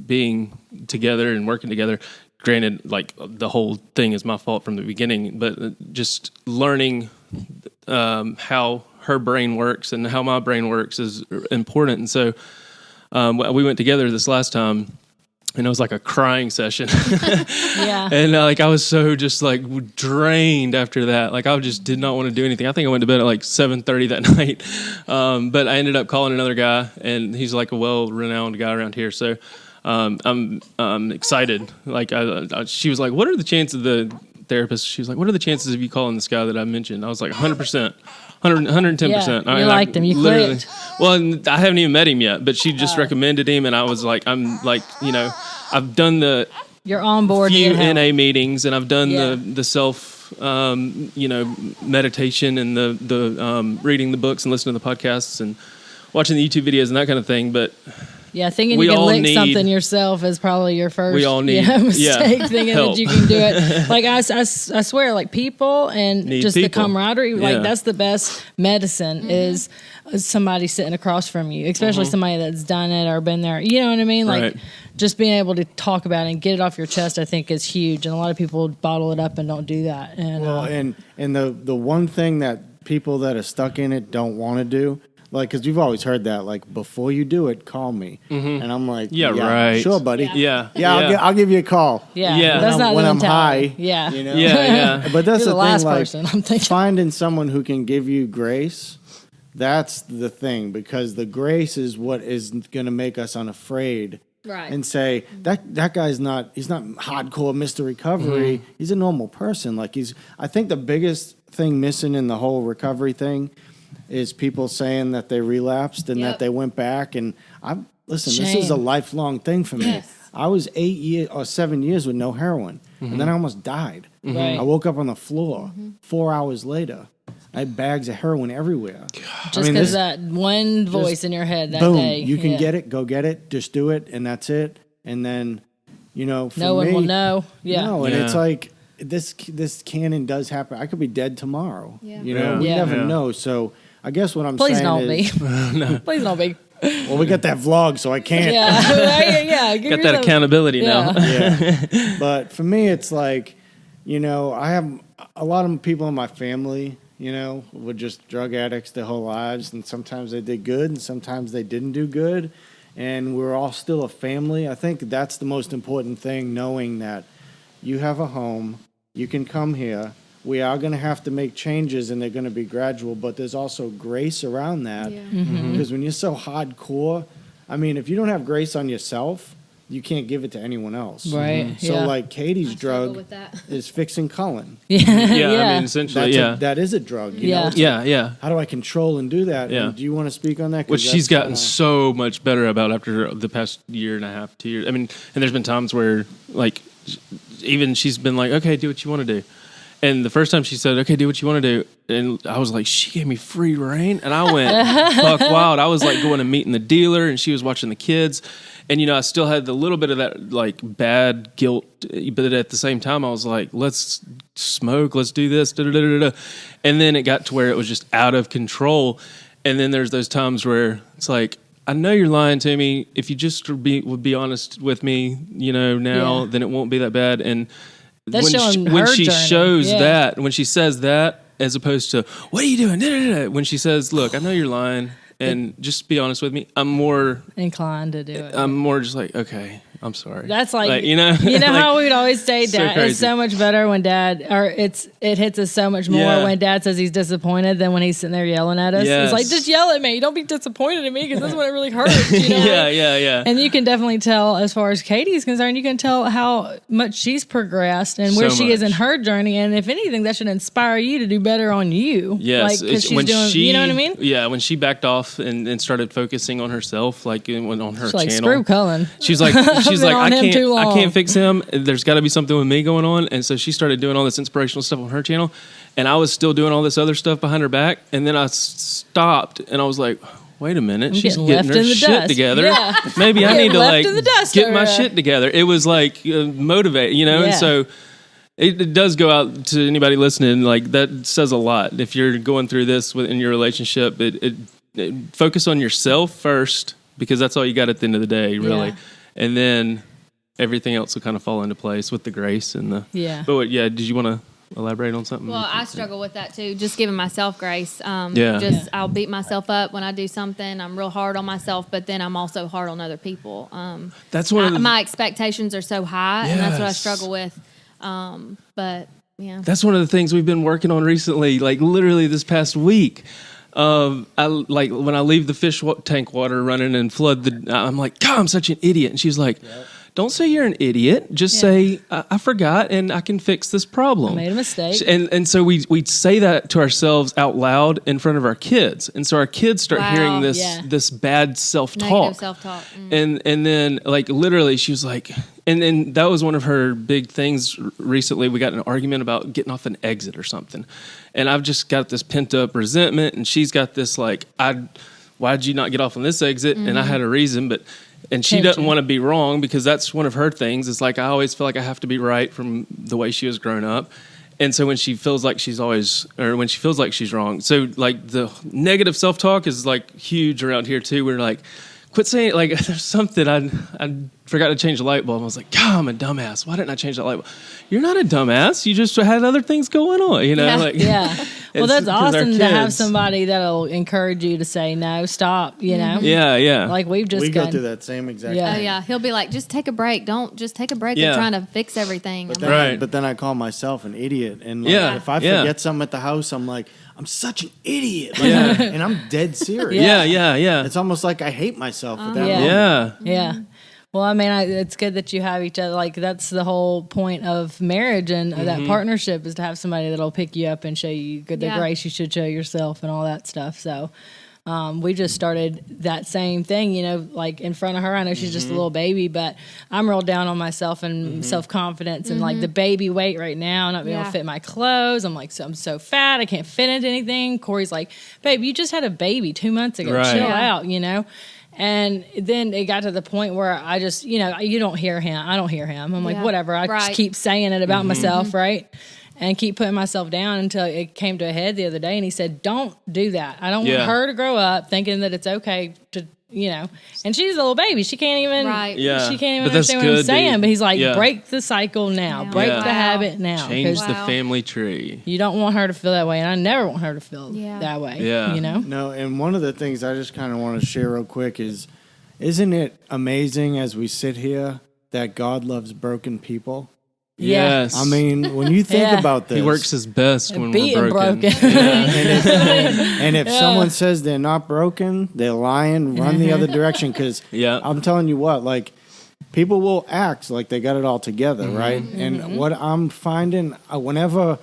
being together and working together, granted, like, the whole thing is my fault from the beginning, but just learning how her brain works and how my brain works is important. And so we went together this last time, and it was like a crying session. Yeah. And I was so just like drained after that. Like, I just did not want to do anything. I think I went to bed at like 7:30 that night. But I ended up calling another guy, and he's like a well-renowned guy around here. So I'm excited. Like, she was like, "What are the chances?" The therapist, she was like, "What are the chances of you calling this guy that I mentioned?" I was like, 100%. 110%. Yeah, you liked him. You clicked. Well, I haven't even met him yet, but she just recommended him, and I was like, I've done the you're on board few NA meetings, and I've done the self meditation and the reading the books and listening to the podcasts and watching the YouTube videos and that kind of thing. But thinking you can lick something yourself is probably your first mistake, thinking help. that you can do it. Like, I swear, like, people and need just people. the camaraderie, like, that's the best medicine is somebody sitting across from you, especially somebody that's done it or been there. You know what I mean? Like, just being able to talk about it and get it off your chest, I think, is huge. And a lot of people bottle it up and don't do that. And the one thing that people that are stuck in it don't want to do, like, because you've always heard that, like, before you do it, call me. Mm-hmm. And I'm like, right. Sure, buddy. Yeah. I'll give you a call. Yeah. That's not when I'm mentality. high. Yeah. You know? Yeah. But that's You're the last thing, like, person I'm thinking. Finding someone who can give you grace, that's the thing, because the grace is what is going to make us unafraid. Right. And say, that guy's he's not hardcore Mr. Recovery. Mm-hmm. He's a normal person. Like, I think the biggest thing missing in the whole recovery thing is people saying that they relapsed and that they went back. And this is a lifelong thing for me. Yes. I was 7 years with no heroin, and then I almost died. Mm-hmm. Right. I woke up on the floor 4 hours later. I had bags of heroin everywhere. Just because that one voice in your head that boom, day. You can get it, go get it, just do it, and that's it. And then, for no one me, will know. Yeah. No, and it's like, this canon does happen. I could be dead tomorrow. Yeah. We never know. So I guess what I'm saying is... Please don't be. Please don't be. Well, we got that vlog, so I can't. Yeah. Got that accountability now. Yeah. But for me, it's like, I have a lot of people in my family, were just drug addicts their whole lives. And sometimes they did good and sometimes they didn't do good. And we're all still a family. I think that's the most important thing, knowing that you have a home, you can come here. We are going to have to make changes, and they're going to be gradual, but there's also grace around that. Yeah. Mm-hmm. Because when you're so hardcore, I mean, if you don't have grace on yourself, you can't give it to anyone else. Right. Mm-hmm. So, like, Katie's drug is fixing Cullen. I mean, essentially, that is a drug. You know? Yeah. How do I control and do that? Yeah. And do you want to speak on that? Which she's gotten so much better about after the past year and a half, 2 years. I mean, and there's been times where, like, even she's been like, okay, do what you want to do. And the first time she said, okay, do what you want to do. And I was like, she gave me free reign. And I went buck wild. I was like going and meeting the dealer, and she was watching the kids. And, I still had a little bit of that like bad guilt. But at the same time, I was like, let's smoke. Let's do this. Da, da, da, da, da. And then it got to where it was just out of control. And then there's those times where it's like, I know you're lying to me. If you just would be honest with me, now, then it won't be that bad. And that's when she shows that, when she says that, as opposed to, what are you doing? Da, da, da. When she says, look, I know you're lying, and just be honest with me, I'm more inclined to do it. I'm more just like, okay, I'm sorry. That's like you know like, how we'd always say, so Dad, crazy. it's so much better when Dad, or it hits us so much more when Dad says he's disappointed than when he's sitting there yelling at us. Yes. It's like, just yell at me. Don't be disappointed in me, because this is when it really hurts. Yeah. And you can definitely tell, as far as Katie's concerned, you can tell how much she's progressed and where she is in her journey. And if anything, that should inspire you to do better on you. Yes, like, 'cause she's doing, you know what I mean? Yeah, when she backed off and started focusing on herself, like on her She's like, channel. screw Cullen. She's like, on him too I long. can't fix him. There's got to be something with me going on. And so she started doing all this inspirational stuff on her channel, and I was still doing all this other stuff behind her back. And then I stopped, and I was like, wait a minute, she's getting her shit together. Yeah. Maybe I need to like get my over shit together. It was like motivate, And so it does go out to anybody listening. Like, that says a lot. If you're going through this in your relationship, it focus on yourself first, because that's all you got at the end of the day, really. Yeah. And then everything else will kind of fall into place with the grace and the. Yeah. But did you want to elaborate on something? Well, I struggle with that too. Just giving myself grace. I'll beat myself up when I do something. I'm real hard on myself, but then I'm also hard on other people. That's one of my expectations are so high, and that's what I struggle with. But yeah, that's one of the things we've been working on recently. Like, literally this past week. I like when I leave the fish tank water running and flood I'm like, God, I'm such an idiot. And she's like, don't say you're an idiot. Just say, I forgot, and I can fix this problem. I made a mistake. And so we say that to ourselves out loud in front of our kids. And so our kids start hearing this bad self-talk. Negative self-talk. And then, like, literally, she was like, and then that was one of her big things recently. We got in an argument about getting off an exit or something. And I've just got this pent-up resentment, and she's got this, like, why'd you not get off on this exit? Mm-hmm. And I had a reason, and she doesn't want to be wrong, because that's one of her things. It's like, I always feel like I have to be right from the way she was grown up. And so when she feels like she's wrong. So, like, the negative self-talk is, like, huge around here too. We're like, quit saying, like, there's something I forgot to change the light bulb. I was like, God, I'm a dumbass. Why didn't I change that light bulb? You're not a dumbass. You just had other things going on, Well, that's awesome to have somebody that'll encourage you to say, no, stop, Yeah. Like, we go through that same exact thing. Oh, yeah. He'll be like, just take a break. Don't just take a break of trying to fix everything. But then I call myself an idiot. And like, if I forget something at the house, I'm like, I'm such an idiot. Like, and I'm dead serious. Yeah. It's almost like I hate myself at that moment. Yeah. Well, I mean, it's good that you have each other. Like, that's the whole point of marriage and that partnership, is to have somebody that'll pick you up and show you the grace you should show yourself and all that stuff. So we just started that same thing, like, in front of her. I know she's just a little baby, but I'm real down on myself and self-confidence and, like, the baby weight right now, not being able to fit my clothes. I'm like, I'm so fat, I can't fit into anything. Corey's like, babe, you just had a baby 2 months ago. Right. Chill out, And then it got to the point where I just, you don't hear him. I don't hear him. I'm like, whatever. I just keep saying it about myself, right? And keep putting myself down until it came to a head the other day. And he said, don't do that. I don't want her to grow up thinking that it's okay to, And she's a little baby. She can't even, she can't even understand what I'm saying. But he's like, break the cycle now. Break the habit now. Change the family tree. You don't want her to feel that way. And I never want her to feel that way. Yeah. No, and one of the things I just kind of want to share real quick is, isn't it amazing as we sit here that God loves broken people? Yes. I mean, when you think about this, He works his best when we're broken. And if someone says they're not broken, they're lying, run the other direction. Because I'm telling you what, like, people will act like they got it all together, right? And what I'm finding, whenever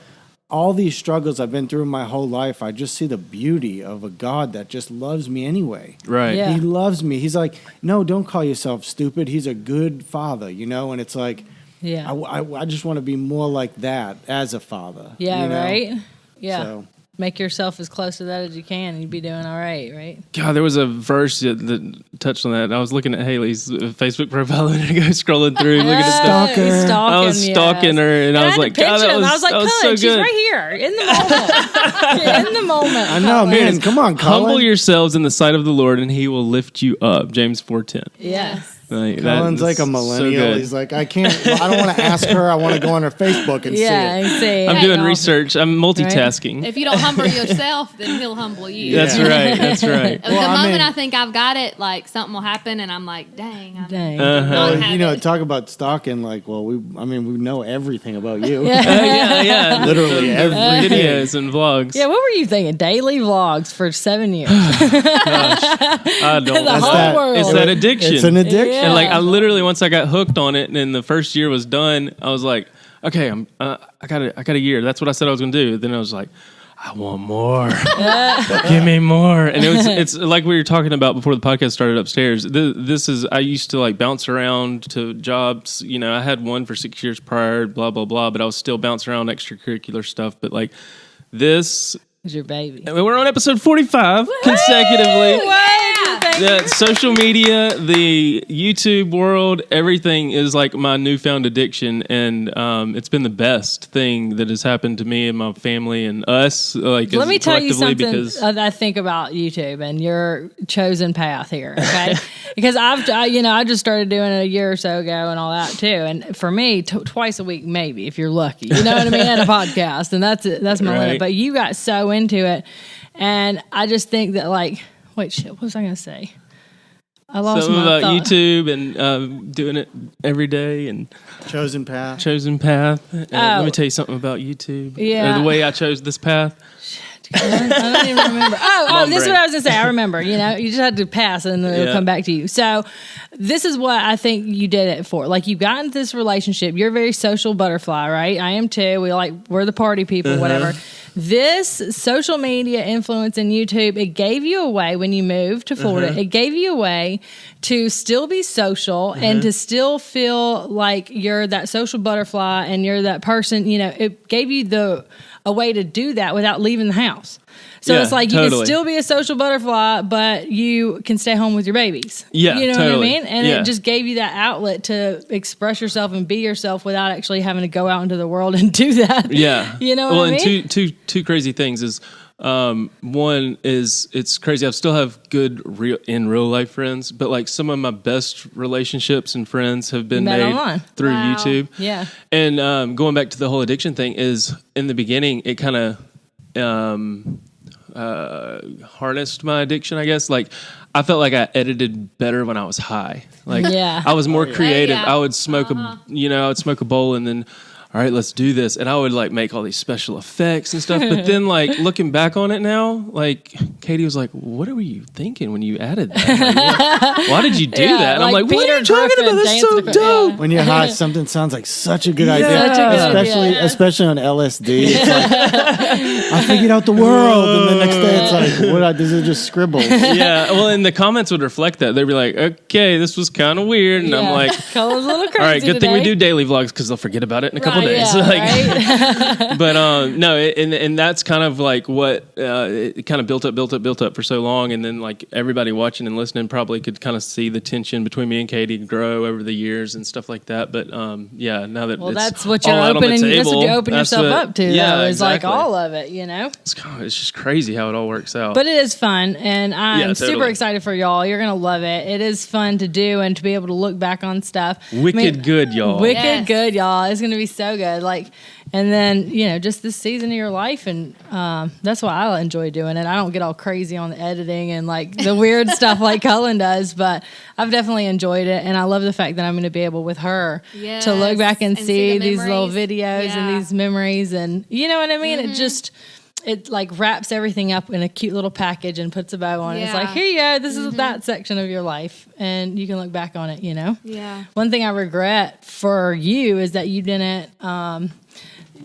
all these struggles I've been through my whole life, I just see the beauty of a God that just loves me anyway. Right. Yeah. He loves me. He's like, no, don't call yourself stupid. He's a good father, And it's like, Yeah. I just want to be more like that as a father. Yeah, you know? right? Yeah. So. Make yourself as close to that as you can, and you'd be doing all right? God, there was a verse that touched on that. I was looking at Haley's Facebook profile and I go scrolling through, looking at stuff. I was stalking her, and I was like, God, that was, I was like, Cullen, so good. She's right here in the moment. In the moment. I know, man. Come on, Cullen. Humble yourselves in the sight of the Lord, and He will lift you up. James 4:10. Yes. Cullen's like a millennial. So he's like, I don't want to ask her. I want to go on her Facebook and see it. I'm doing research. I'm multitasking. Right? If you don't humble yourself, then He'll humble you. That's right. That's right. The moment I think I've got it, like something will happen, and I'm like, dang. Talk about stalking. Like, well, we know everything about you. Yeah. Literally every videos and vlogs. Yeah, what were you thinking? Daily vlogs for 7 years. Gosh, I don't. The whole world. It's that addiction. It's an addiction. And like I literally, once I got hooked on it, and then the first year was done, I was like, okay, I got a year. That's what I said I was going to do. Then I was like, I want more. Give me more. And it's like we were talking about before the podcast started upstairs. This is, I used to like bounce around to jobs. You know, I had one for 6 years prior, blah, blah, blah, but I was still bouncing around extracurricular stuff. But like this is your baby. We're on episode 45 consecutively. The social media, the YouTube world, everything is like my newfound addiction, and it's been the best thing that has happened to me and my family and us. Like, let me tell you something I think about YouTube and your chosen path here, okay? Because I just started doing it a year or so ago and all that too, and for me, twice a week maybe if you're lucky, you know what I mean, at a podcast, and that's it. That's my limit. But you got so into it, and I just think that like. Wait, shit, what was I going to say? I lost something my about thought. YouTube and doing it every day and chosen path. Let me tell you something about YouTube. Yeah. The way I chose this path. I don't even remember. This is what I was going to say. I remember. You know, you just had to pass and then it'll come back to you. So this is what I think you did it for. Like you got into this relationship. You're a very social butterfly, right? I am too. We're the party people, whatever. This social media influence in YouTube, it gave you a way when you moved to Florida, it gave you a way to still be social and to still feel like you're that social butterfly and you're that person, you know, it gave you a way to do that without leaving the house. So it's like you can still be a social butterfly, but you can stay home with your babies. Yeah, you know what I mean? And it just gave you that outlet to express yourself and be yourself without actually having to go out into the world and do that. Yeah. You know what I mean? And two crazy things is, one is it's crazy. I still have good real life friends, but like some of my best relationships and friends have been made through YouTube. Yeah. And going back to the whole addiction thing is in the beginning, it kind of harnessed my addiction, I guess. Like I felt like I edited better when I was high. Like I was more creative. I would smoke I'd smoke a bowl and then, all right, let's do this. And I would like make all these special effects and stuff. But then like looking back on it now, like Katie was like, what were you thinking when you added that? Like, why did you do that? And I'm like, what are you talking about? That's so dope. When you're hot, something sounds like such a good idea. Especially on LSD. It's like, I figured out the world. And the next day it's like, what? These are just scribbles. Yeah. Well, and the comments would reflect that. They'd be like, okay, this was kind of weird. And I'm like, Cullen's a little crazy all right, good today. thing we do daily vlogs because they'll forget about it in a couple days. Yeah, But no, and that's kind of like what it kind of built up for so long, and then like everybody watching and listening probably could kind of see the tension between me and Katie grow over the years and stuff like that. But now that that's what you're opening, that's what you open yourself up to. Yeah, though, is like all of it, you know. It's just crazy how it all works out. But it is fun, and I'm super excited for y'all. You're gonna love it. It is fun to do and to be able to look back on stuff. Wicked good, y'all. Wicked good, y'all. It's gonna be so good. Like, and then just this season of your life, and that's why I enjoy doing it. I don't get all crazy on the editing and like the weird stuff like Cullen does, but I've definitely enjoyed it, and I love the fact that I'm going to be able with her to look back and see these little videos and these memories, and you know what I mean. It like wraps everything up in a cute little package and puts a bow on it. It's like, here you go. This is that section of your life, and you can look back on it. You know. Yeah. One thing I regret for you is that you didn't.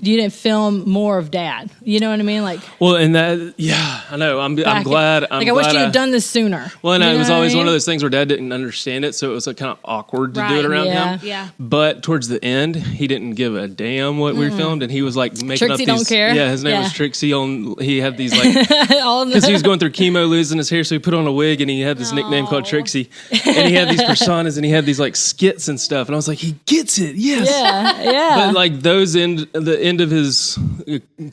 didn't film more of Dad. You know what I mean? Like, well, and that, yeah, I know. I'm glad. I wish you had done this sooner. Well, and it was always one of those things where Dad didn't understand it, so it was like kind of awkward to do it around him. Yeah. But towards the end, he didn't give a damn what we filmed, and he was like making Trixie up these. Don't care. Yeah, his name was Trixie. He had these like because he was going through chemo, losing his hair, so he put on a wig, and he had this nickname called Trixie, and he had these personas, and he had these like skits and stuff, and I was like, he gets it, yes. Yeah. But like the end of his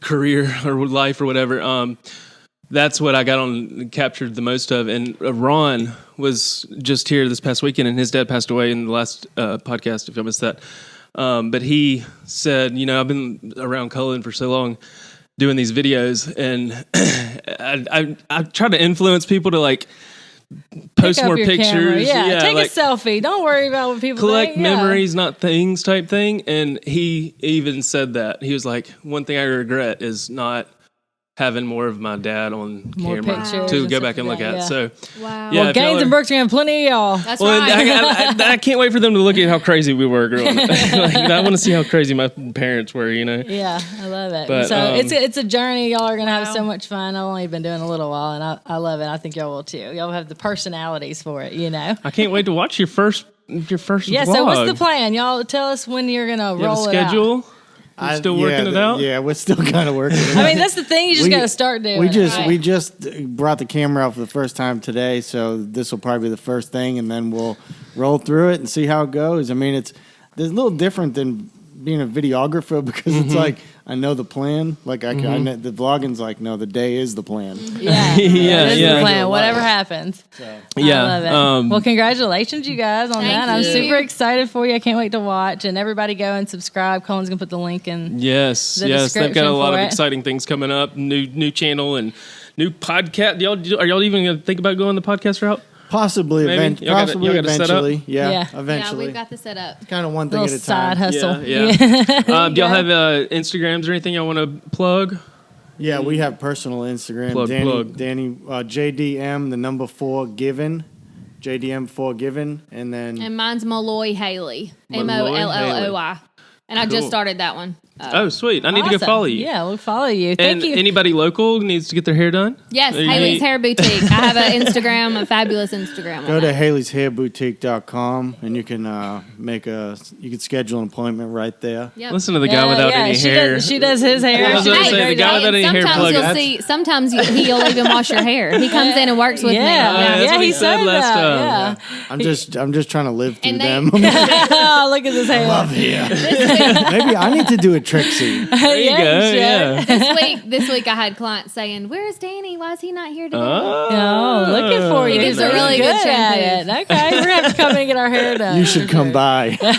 career or life or whatever, that's what I captured the most of. And Ron was just here this past weekend, and his dad passed away in the last podcast, if I missed that. But he said, I've been around Cullen for so long doing these videos, and I try to influence people to like post more pictures. Camera. Yeah, take a selfie. Don't worry about what people collect think. memories, not things type thing. And he even said that. He was like, one thing I regret is not having more of my dad on camera to go back and look at. So, wow. Yeah, well, Gaines and Brooks are going to have plenty of y'all. That's right. I can't wait for them to look at how crazy we were growing up. I want to see how crazy my parents were, Yeah, I love it. But, so it's a journey. Y'all are going to have so much fun. I've only been doing a little while, and I love it. I think y'all will too. Y'all have the personalities for it, I can't wait to watch your first vlog. So what's the plan? Y'all tell us when you're going to roll it out. Schedule? Still working it out? Yeah, we're still kind of working it out. I mean, that's the thing. You just got to start doing it. We just brought the camera out for the first time today, so this will probably be the first thing, and then we'll roll through it and see how it goes. I mean, there's a little different than being a videographer because it's like, I know the plan. Like, I know, the vlogging's like, no, the day is the plan. Yeah. This is the plan. Whatever happens. So. Yeah. I love it. Well, congratulations, you guys, on that. I'm super excited for you. I can't wait to watch. And everybody go and subscribe. Cullen's going to put the link in. Yes. They've got a lot of exciting things coming up. New channel and new podcast. Are y'all even going to think about going the podcast route? Possibly eventually. Eventually. Yeah, eventually. Yeah, we've got this set up. Kind of one thing at a time. Side hustle. Yeah. Do y'all have Instagrams or anything y'all want to plug? Yeah, we have personal Instagram. Danny JDM, the number 4 given. JDM 4 given. And mine's Molloy Haley. Molloi. And I just started that one. Oh, sweet. I need to go follow you. Yeah, we'll follow you. Thank you. Anybody local needs to get their hair done? Yes, Haley's Hair Boutique. I have an Instagram, a fabulous Instagram. Go to Haley'sHairBoutique.com and you can schedule an appointment right there. Yep. Listen to the guy without any hair. She does his hair. I was going to say, the guy without any hair plug. Sometimes he'll even wash your hair. He comes in and works with me. That's what he said last time. Yeah. I'm just trying to live through them. Oh, look at this hair. I love hair. Maybe I need to do a Trixie. There you go. Yeah. This week I had clients saying, "Where's Danny? Why is he not here today?" Oh, looking for you. He gives a really good shampoo. Okay, we're gonna have to come in and get our hair done. You should come by. There you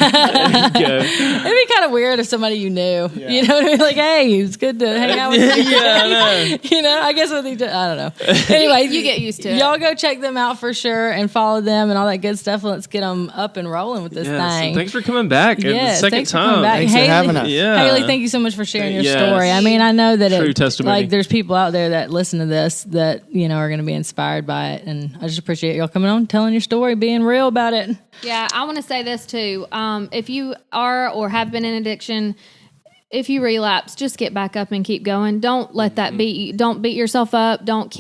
go. It'd be kind of weird if somebody you knew. Yeah. You know what I mean? Like, hey, it's good to hang out with you. I guess with each other. I don't know. Anyway, you get used to it. Y'all go check them out for sure and follow them and all that good stuff. Let's get them up and rolling with this thing. So thanks for coming back. Yes, the second time. Thanks for having us. Yeah. Haley, thank you so much for sharing your story. I mean, I know that true testimony. Like, there's people out there that listen to this that are going to be inspired by it, and I just appreciate y'all coming on, telling your story, being real about it. Yeah, I want to say this too. If you are or have been in addiction, if you relapse, just get back up and keep going. Don't let that don't beat yourself up. Don't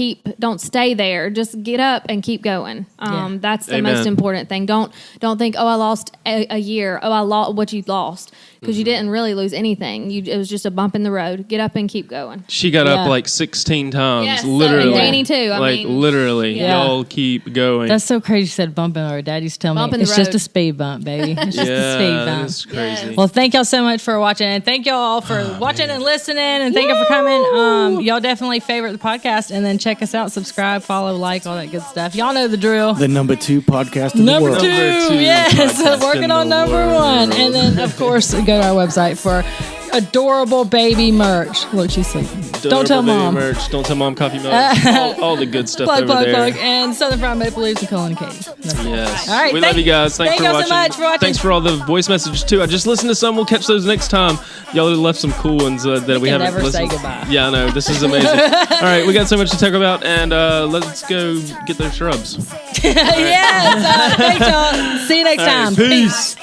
stay there. Just get up and keep going. That's the most important thing. Don't think, oh, I lost a year. Oh, I lost what you lost. Because you didn't really lose anything. It was just a bump in the road. Get up and keep going. She got up like 16 times. Yes, literally. And Danny too. Literally. Y'all keep going. That's so crazy you said bump in the road. Dad used to tell me it's just a speed bump, baby. It's just a speed bump. That's crazy. Well, thank y'all so much for watching. And thank y'all all for watching and listening. And thank you for coming. Y'all definitely favorite the podcast. And then check us out. Subscribe, follow, like, all that good stuff. Y'all know the drill. The number 2 podcast in the world. Number 2. Yes. Working on number 1. And then, of course, go to our website for adorable baby merch. Look, she's sleeping. Don't tell mom. Merch. Don't tell mom coffee milk. all the good stuff plug, over there. Plug. And Southern Fried Maple Leaves and Cullen and Katie. Yes. All right. We love you guys. Thanks for watching. So much for watching. Thanks for all the voice messages too. I just listened to some. We'll catch those next time. Y'all left some cool ones that we haven't listened. Never say goodbye. Yeah, I know. This is amazing. All right, we got so much to talk about, and let's go get those shrubs. Yes. Thanks, y'all. See you next time. Peace.